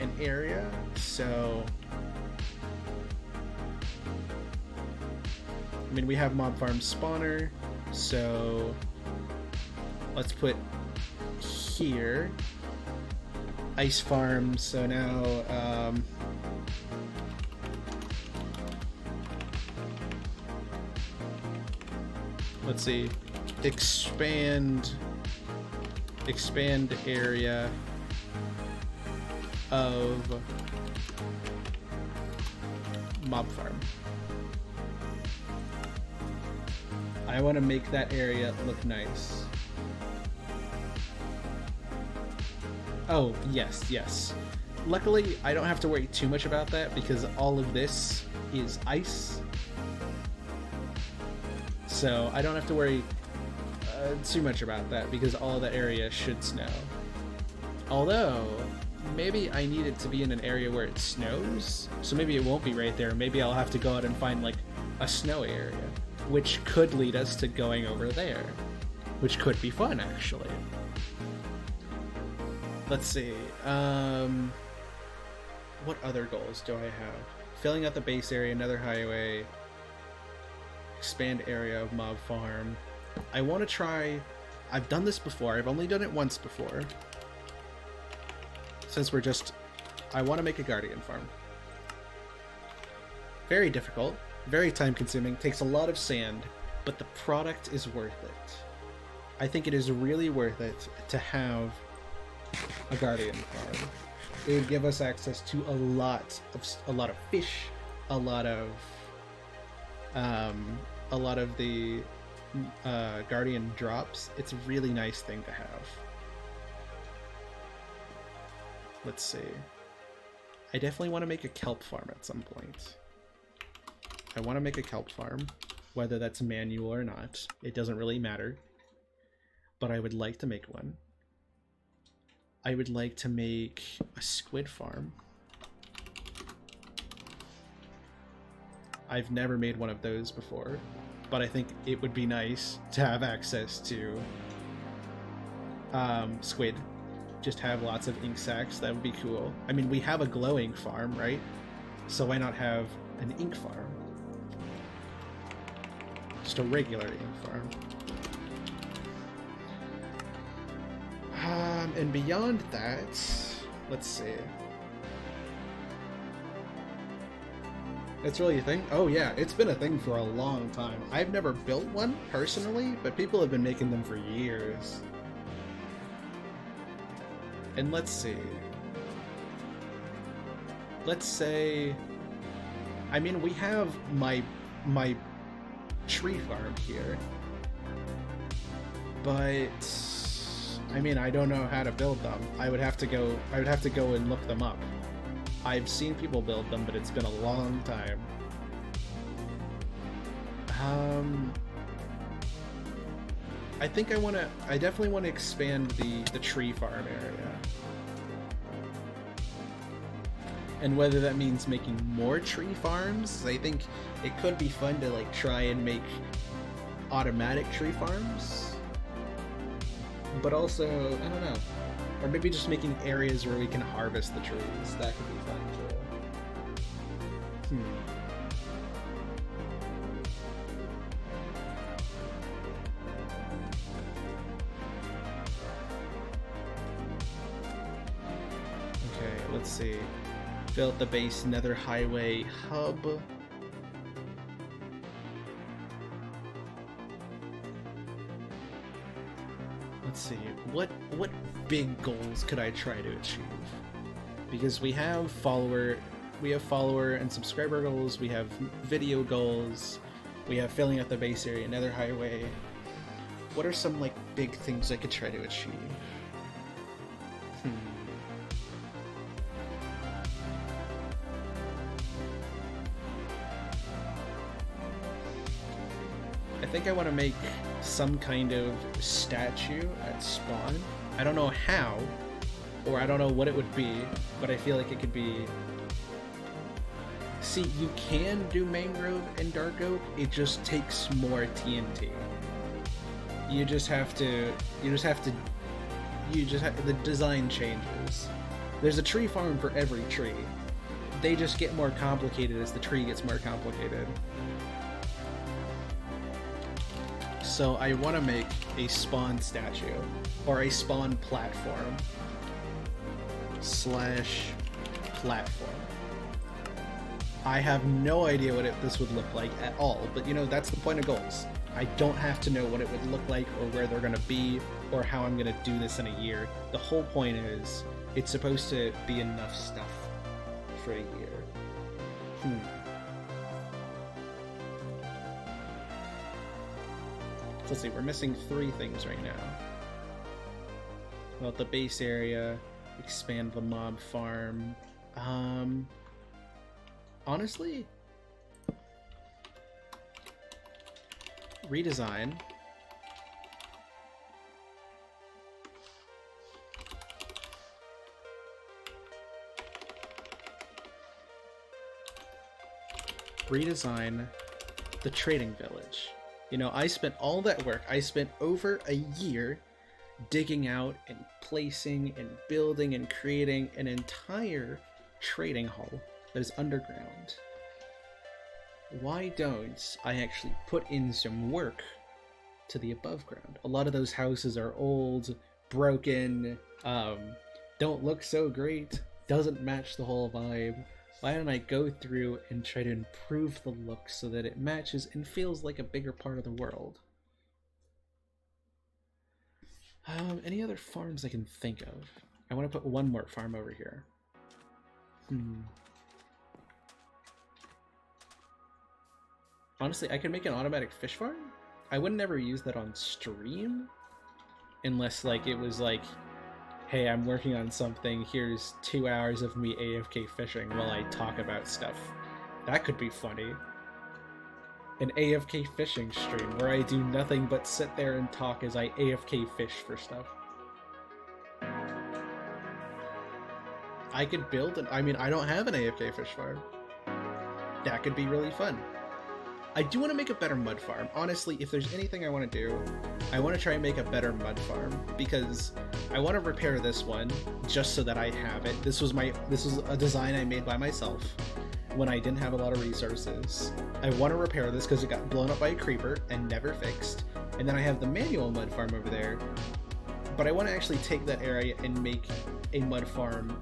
S2: an area. So I mean, we have mob farm spawner, so let's put here ice farm. So now let's see, expand area of mob farm. I want to make that area look nice. Oh, yes. Luckily, I don't have to worry too much about that because all of this is ice. So I don't have to worry too much about that because all of that area should snow. Although, maybe I need it to be in an area where it snows, so maybe it won't be right there. Maybe I'll have to go out and find like a snowy area, which could lead us to going over there, which could be fun, actually. Let's see. What other goals do I have? Filling out the base area, another highway, expand area of mob farm. I want to try... I've done this before. I've only done it once before. Since we're just... I want to make a guardian farm. Very difficult. Very time consuming. Takes a lot of sand. But the product is worth it. I think it is really worth it to have a guardian farm. It would give us access to a lot of fish, a lot of the guardian drops. It's a really nice thing to have. Let's see. I definitely want to make a kelp farm at some point. I want to make a kelp farm, whether that's manual or not. It doesn't really matter. But I would like to make one. I would like to make a squid farm. I've never made one of those before, but I think it would be nice to have access to squid. Just have lots of ink sacs. That would be cool. I mean, we have a glowing farm, right? So why not have an ink farm? Just a regular ink farm. And beyond that, let's see. It's really a thing? Oh yeah, it's been a thing for a long time. I've never built one, personally, but people have been making them for years. And let's see. Let's say... I mean, we have my tree farm here. But... I mean, I don't know how to build them. I would have to go and look them up. I've seen people build them, but it's been a long time. I think I definitely want to expand the tree farm area. And whether that means making more tree farms, I think it could be fun to like try and make automatic tree farms. But also, I don't know. Or maybe just making areas where we can harvest the trees. That could be fun too. Okay, let's see. Build the base nether highway hub. Let's see, what big goals could I try to achieve? Because we have follower and subscriber goals, we have video goals, we have filling out the base area, nether highway. What are some like big things I could try to achieve? I think I want to make some kind of statue at spawn. I don't know how, or I don't know what it would be, but I feel like it could be... See, you can do mangrove and dark oak, it just takes more TNT. The design changes. There's a tree farm for every tree. They just get more complicated as the tree gets more complicated. So I want to make a spawn statue, or a spawn platform / platform. I have no idea what this would look like at all, but you know, that's the point of goals. I don't have to know what it would look like, or where they're going to be, or how I'm going to do this in a year. The whole point is, it's supposed to be enough stuff for a year. Let's see, we're missing 3 things right now. Well, the base area, expand the mob farm. Honestly, redesign. Redesign the trading village. You know, I spent all that work. I spent over a year digging out and placing and building and creating an entire trading hall that is underground. Why don't I actually put in some work to the above ground? A lot of those houses are old, broken, don't look so great, doesn't match the whole vibe. Why don't I go through and try to improve the look so that it matches and feels like a bigger part of the world? Any other farms I can think of? I want to put one more farm over here. Honestly, I could make an automatic fish farm. I would never use that on stream unless like it was like, hey, I'm working on something, here's 2 hours of me AFK fishing while I talk about stuff. That could be funny. An AFK fishing stream where I do nothing but sit there and talk as I AFK fish for stuff. I could build an... I mean, I don't have an AFK fish farm. That could be really fun. I do want to make a better mud farm. Honestly, if there's anything I want to do, I want to try and make a better mud farm, because I want to repair this one just so that I have it. This was a design I made by myself when I didn't have a lot of resources. I want to repair this because it got blown up by a creeper and never fixed. And then I have the manual mud farm over there, but I want to actually take that area and make a mud farm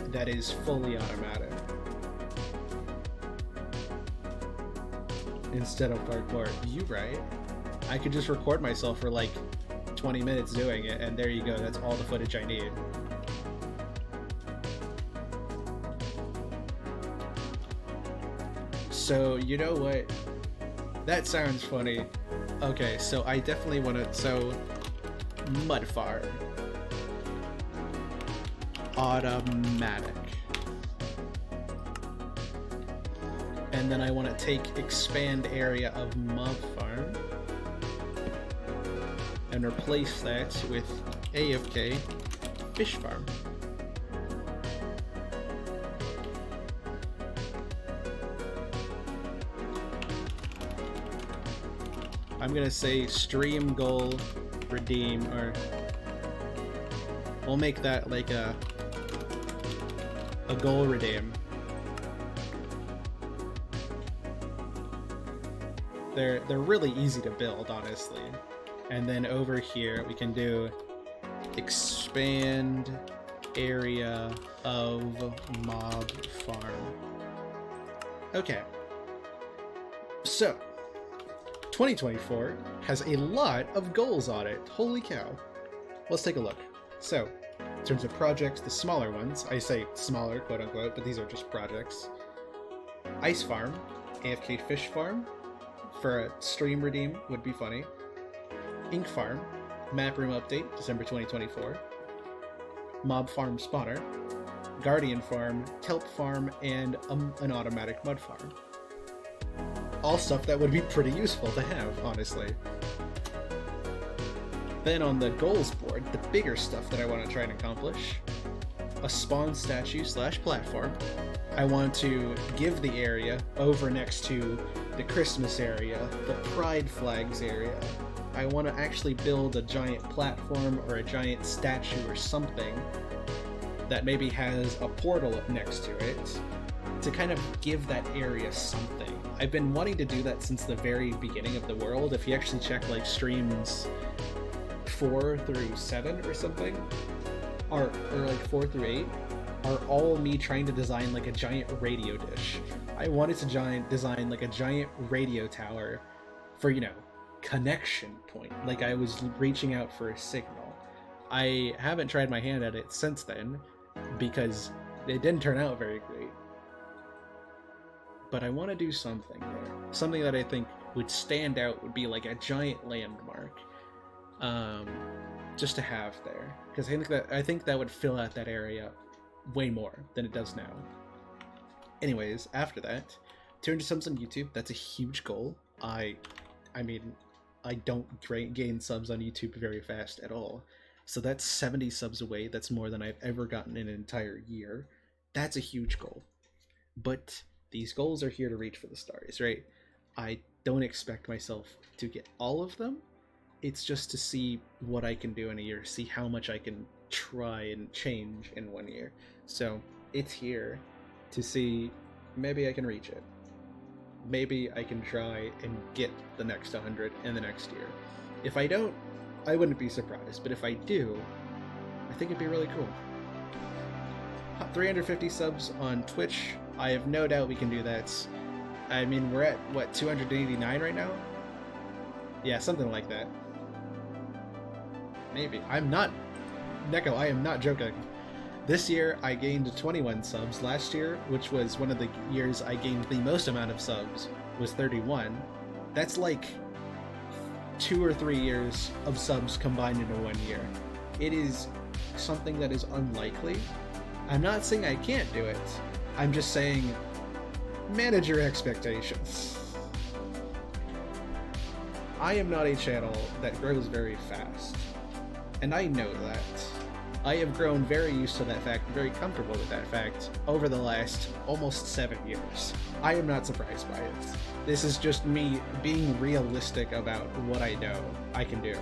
S2: that is fully automatic instead of parkour. You right. I could just record myself for like 20 minutes doing it, and there you go, that's all the footage I need. So, you know what? That sounds funny. Okay, so I definitely want to... So, mud farm. Automatic. And then I want to take expand area of mob farm and replace that with AFK fish farm. I'm gonna say stream goal redeem, or we'll make that like a goal redeem. They're really easy to build, honestly. And then over here we can do expand area of mob farm. Okay. So 2024 has a lot of goals on it. Holy cow. Let's take a look. So, in terms of projects, the smaller ones, I say smaller, quote unquote, but these are just projects. Ice farm, AFK fish farm, for a stream redeem would be funny. Ink farm, map room update, December 2024. Mob farm spawner, guardian farm, kelp farm, and an automatic mud farm. All stuff that would be pretty useful to have, honestly. Then on the goals board, the bigger stuff that I want to try and accomplish, a spawn statue / platform. I want to give the area over next to the Christmas area, the Pride flags area. I want to actually build a giant platform or a giant statue or something that maybe has a portal up next to it to kind of give that area something. I've been wanting to do that since the very beginning of the world. If you actually check like streams 4 through 7 or something, or like 4 through 8, are all me trying to design like a giant radio dish. I wanted to design like a giant radio tower for, you know, connection point. Like I was reaching out for a signal. I haven't tried my hand at it since then because it didn't turn out very great. But I want to do something there. Something that I think would stand out, would be like a giant landmark. Just to have there. Because I think that would fill out that area way more than it does now. Anyways, after that, 200 subs on YouTube, that's a huge goal. I mean, I don't gain subs on YouTube very fast at all. So that's 70 subs away. That's more than I've ever gotten in an entire year. That's a huge goal. But these goals are here to reach for the stars, right? I don't expect myself to get all of them. It's just to see what I can do in a year, see how much I can try and change in 1 year. So it's here to see, maybe I can reach it. Maybe I can try and get the next 100 in the next year. If I don't, I wouldn't be surprised, but if I do, I think it'd be really cool. 350 subs on Twitch, I have no doubt we can do that. I mean, we're at, what, 289 right now? Yeah, something like that. Maybe. I'm not... Neko, I am not joking. This year, I gained 21 subs. Last year, which was one of the years I gained the most amount of subs, was 31. That's like 2 or 3 years of subs combined into 1 year. It is something that is unlikely. I'm not saying I can't do it. I'm just saying, manage your expectations. I am not a channel that grows very fast, and I know that. I have grown very used to that fact, very comfortable with that fact, over the last almost 7 years. I am not surprised by it. This is just me being realistic about what I know I can do.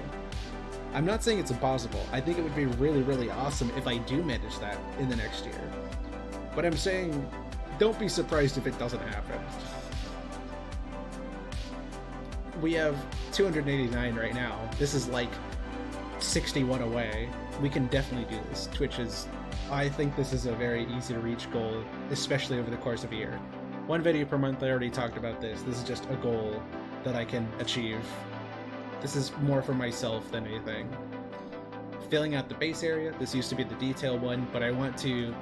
S2: I'm not saying it's impossible. I think it would be really, really awesome if I do manage that in the next year. But I'm saying, don't be surprised if it doesn't happen. We have 289 right now. This is like 61 away. We can definitely do this. Twitch is... I think this is a very easy to reach goal, especially over the course of a year. 1 video per month, I already talked about this. This is just a goal that I can achieve. This is more for myself than anything. Filling out the base area. This used to be the detail one, but I want to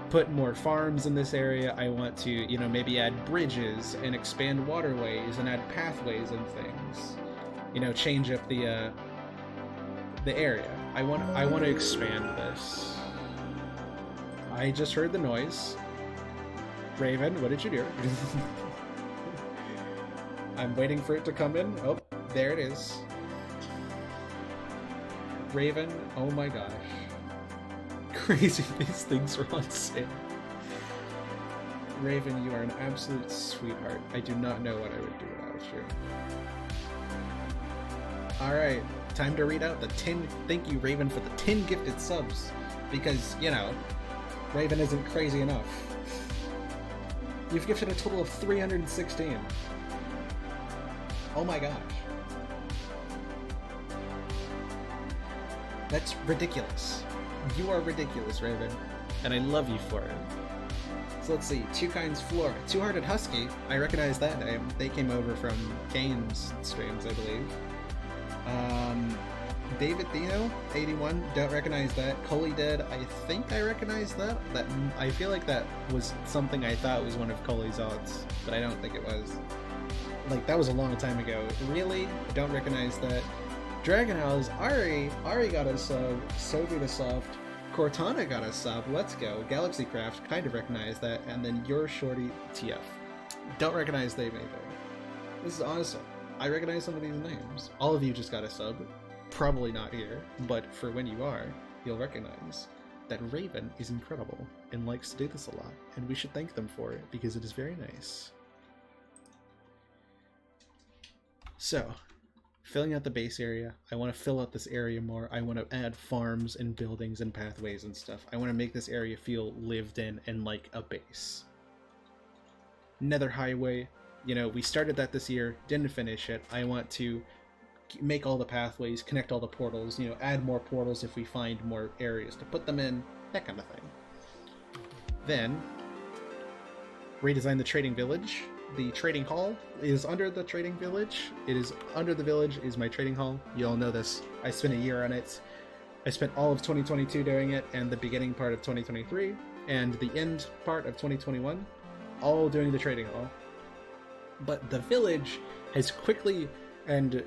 S2: put more farms in this area. I want to, you know, maybe add bridges and expand waterways and add pathways and things. You know, change up the area. I want to expand this. I just heard the noise. Raven, what did you do? I'm waiting for it to come in. Oh, there it is. Raven, oh my gosh. Crazy, these things are on sale. Raven, you are an absolute sweetheart. I do not know what I would do without you. Alright, time to read out the 10... Thank you, Raven, for the 10 gifted subs. Because, you know, Raven isn't crazy enough. You've gifted a total of 316. Oh my gosh. That's ridiculous. You are ridiculous, Raven. And I love you for it. So let's see. Two Kinds Flora. Two-Hearted Husky. I recognize that name. They came over from Kane's streams, I believe. David Dino, 81. Don't recognize that. Coley Dead. I think I recognize that. I feel like that was something I thought was one of Coley's odds, but I don't think it was. Like, that was a long time ago. Really? Don't recognize that. Dragon Owls, Ari got a sub, Sophie the Soft, Cortana got a sub, let's go, Galaxycraft, kind of recognize that, and then Your Shorty TF. Don't recognize them either. This is awesome. I recognize some of these names. All of you just got a sub, probably not here, but for when you are, you'll recognize that Raven is incredible and likes to do this a lot, and we should thank them for it because it is very nice. So, filling out the base area. I want to fill out this area more. I want to add farms and buildings and pathways and stuff. I want to make this area feel lived in and like a base. Nether Highway. You know, we started that this year, didn't finish it. I want to make all the pathways, connect all the portals, you know, add more portals if we find more areas to put them in, that kind of thing. Then, redesign the trading village. The trading hall is under the trading village. It is under the village is my trading hall. You all know this. I spent a year on it. I spent all of 2022 doing it, and the beginning part of 2023, and the end part of 2021, all doing the trading hall. But the village has quickly and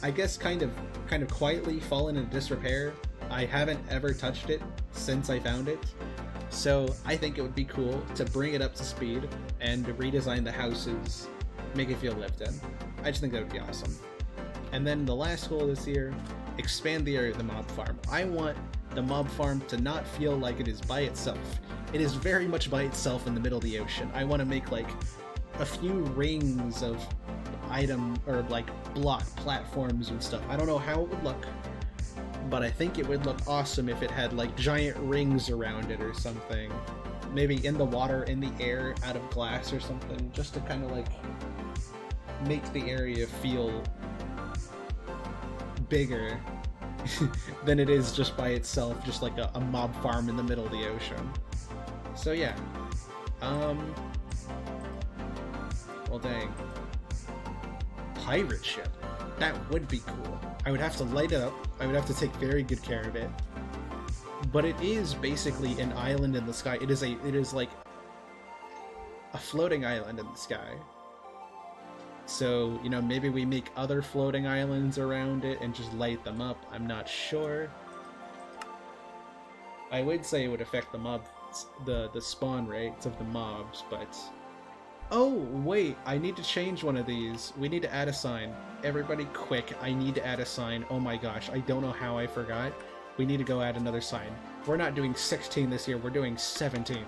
S2: I guess kind of quietly fallen into disrepair. I haven't ever touched it since I found it. So I think it would be cool to bring it up to speed and redesign the houses, make it feel lived in. I just think that would be awesome. And then the last goal this year, expand the area of the mob farm. I want the mob farm to not feel like it is by itself. It is very much by itself in the middle of the ocean. I want to make like a few rings of, item or like block platforms and stuff. I don't know how it would look, but I think it would look awesome if it had like giant rings around it or something. Maybe in the water, in the air, out of glass or something, just to kind of like make the area feel bigger than it is just by itself, just like a mob farm in the middle of the ocean. So yeah. Well, dang. Pirate ship. That would be cool. I would have to light it up. I would have to take very good care of it. But it is basically an island in the sky. It is like a floating island in the sky. So, you know, maybe we make other floating islands around it and just light them up. I'm not sure. I would say it would affect the mob, the spawn rates of the mobs, but... Oh, wait, I need to change one of these. We need to add a sign. Everybody quick, I need to add a sign. Oh my gosh, I don't know how I forgot. We need to go add another sign. We're not doing 16 this year, we're doing 17.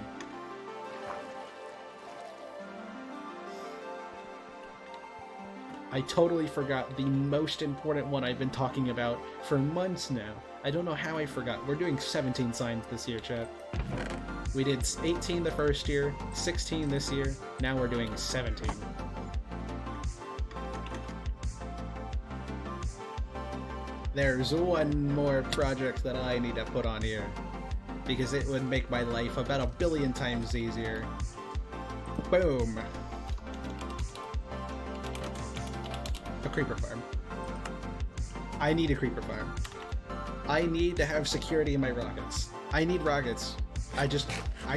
S2: I totally forgot the most important one I've been talking about for months now. I don't know how I forgot. We're doing 17 signs this year, chat. We did 18 the first year, 16 this year, now we're doing 17. There's one more project that I need to put on here, because it would make my life about 1 billion times easier. Boom! A creeper farm. I need a creeper farm. I need to have security in my rockets. I need rockets. I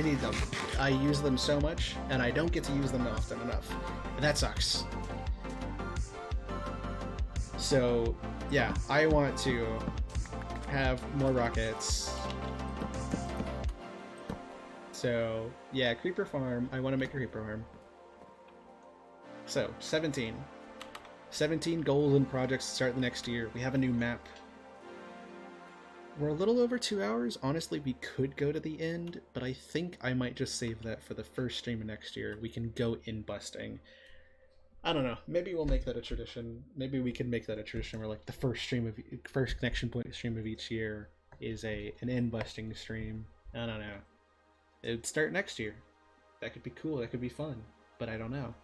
S2: need them. I use them so much, and I don't get to use them often enough. And that sucks. So, yeah, I want to have more rockets. So, yeah, creeper farm. I want to make a creeper farm. So, 17. 17 goals and projects to start the next year. We have a new map. We're a little over 2 hours. Honestly, we could go to the end, but I think I might just save that for the first stream of next year. We can go in busting. I don't know. Maybe we'll make that a tradition. Maybe we can make that a tradition where like the first connection point stream of each year is an in busting stream. I don't know. It would start next year. That could be cool. That could be fun. But I don't know.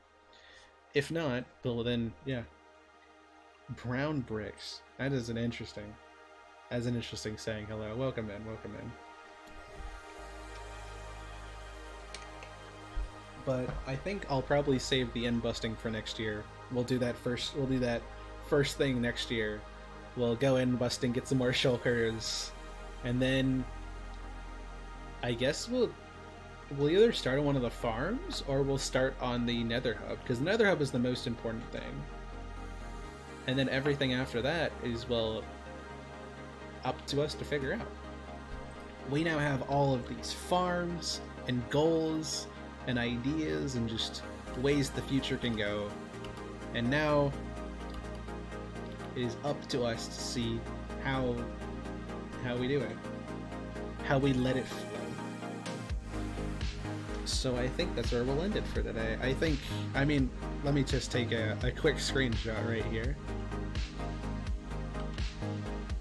S2: If not, well then, yeah. Brown bricks. That is an interesting saying. Hello. Welcome in. Welcome in. But I think I'll probably save the end busting for next year. We'll do that first thing next year. We'll go in busting, get some more shulkers, and then I guess we'll either start on one of the farms or we'll start on the Nether Hub, because the Nether Hub is the most important thing. And then everything after that is, well, up to us to figure out. We now have all of these farms and goals and ideas and just ways the future can go. And now it is up to us to see how we do it. How we let it flow. So I think that's where we'll end it for today. I mean, let me just take a quick screenshot right here.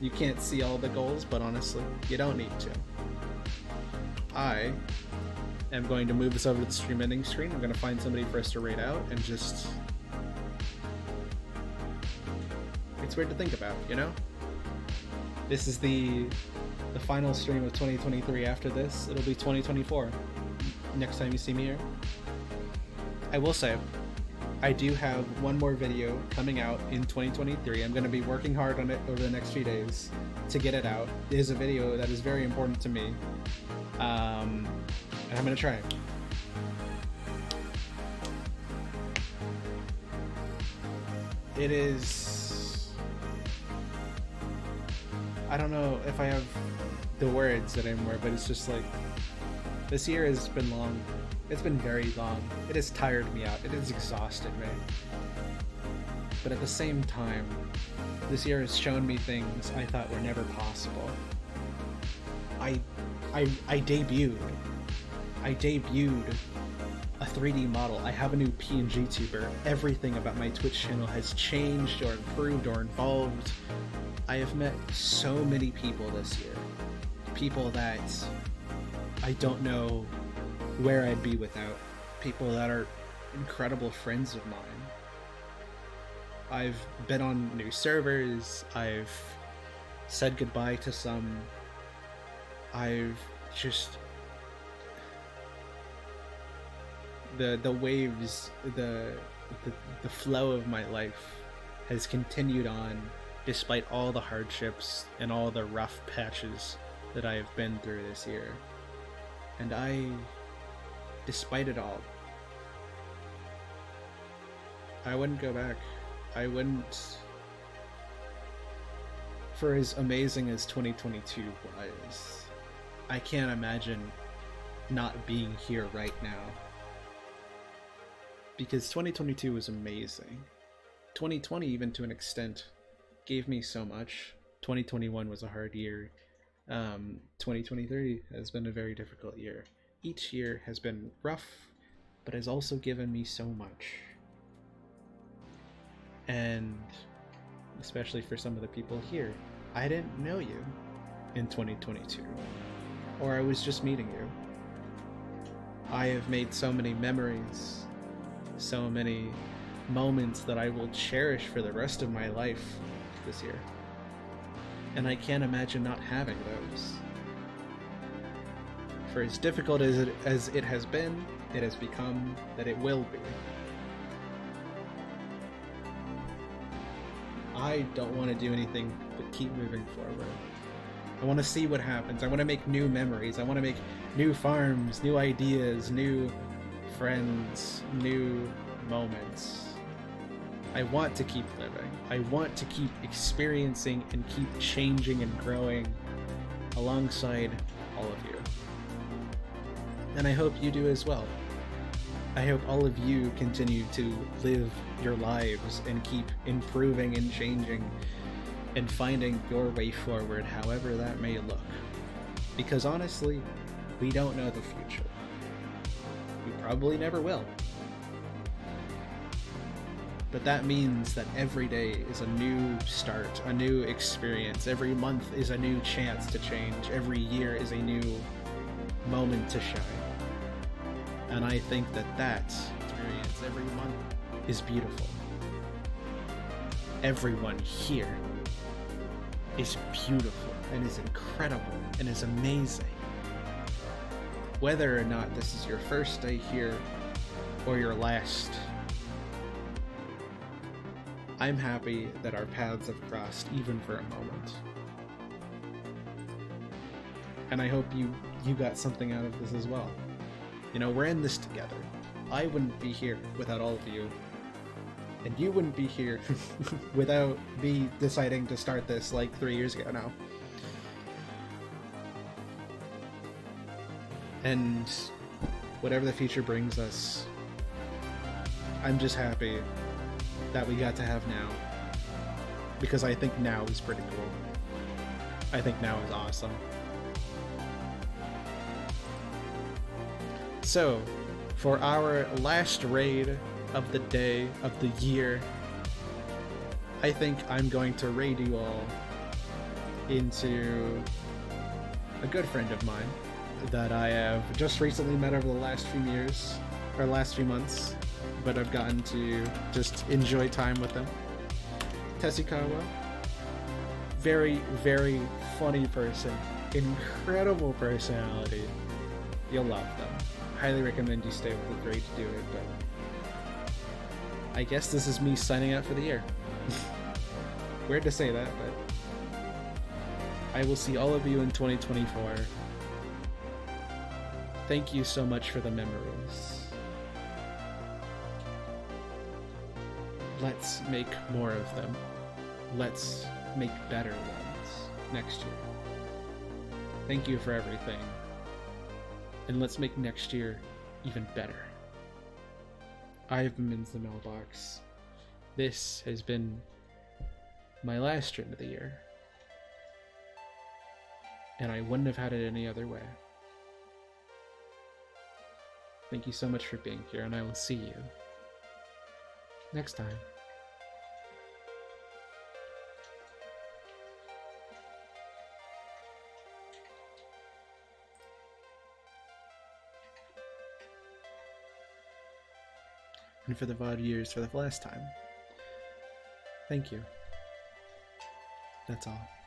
S2: You can't see all the goals, but honestly, you don't need to. I am going to move this over to the stream ending screen. I'm going to find somebody for us to raid out and just... It's weird to think about, you know? This is the final stream of 2023. After this, it'll be 2024. Next time you see me here. I will say, I do have one more video coming out in 2023. I'm going to be working hard on it over the next few days to get it out. It is a video that is very important to me. And I'm going to try it. It is... I don't know if I have the words anymore, but it's just like... This year has been long. It's been very long. It has tired me out. It has exhausted me. But at the same time, this year has shown me things I thought were never possible. I debuted a 3D model. I have a new PNG tuber. Everything about my Twitch channel has changed or improved or evolved. I have met so many people this year. People that I don't know where I'd be without. People that are incredible friends of mine. I've been on new servers. I've said goodbye to some. I've just... The waves, the flow of my life has continued on despite all the hardships and all the rough patches that I have been through this year. And despite it all, I wouldn't go back. I wouldn't... For as amazing as 2022 was, I can't imagine not being here right now. Because 2022 was amazing. 2020, even to an extent, gave me so much. 2021 was a hard year. 2023 has been a very difficult year. Each year has been rough, but has also given me so much. And especially for some of the people here, I didn't know you in 2022, or I was just meeting you. I have made so many memories, so many moments that I will cherish for the rest of my life this year. And I can't imagine not having those. For as difficult as it has been, it has become that it will be. I don't want to do anything but keep moving forward. I want to see what happens. I want to make new memories. I want to make new farms, new ideas, new friends, new moments. I want to keep living. I want to keep experiencing and keep changing and growing alongside all of you. And I hope you do as well. I hope all of you continue to live your lives and keep improving and changing and finding your way forward, however that may look. Because honestly, we don't know the future. We probably never will. But that means that every day is a new start, a new experience. Every month is a new chance to change. Every year is a new moment to shine. And I think that experience every month is beautiful. Everyone here is beautiful and is incredible and is amazing. Whether or not this is your first day here or your last, I'm happy that our paths have crossed even for a moment. And I hope you got something out of this as well. You know, we're in this together. I wouldn't be here without all of you. And you wouldn't be here without me deciding to start this like 3 years ago now. And whatever the future brings us, I'm just happy that we got to have now. Because I think now is pretty cool. I think now is awesome. So, for our last raid of the day, of the year, I think I'm going to raid you all into a good friend of mine that I have just recently met over the last few years, or last few months, but I've gotten to just enjoy time with them. Tetsikawa, very, very funny person, incredible personality. You'll love them. Highly recommend you stay with the grade to do it, but I guess this is me signing out for the year. Weird to say that, but I will see all of you in 2024. Thank you so much for the memories. Let's make more of them. Let's make better ones next year. Thank you for everything. And let's make next year even better. I've been Min's the Mailbox. This has been my last stream of the year. And I wouldn't have had it any other way. Thank you so much for being here, and I will see you next time. And for the VOD viewers for the last time, thank you. That's all.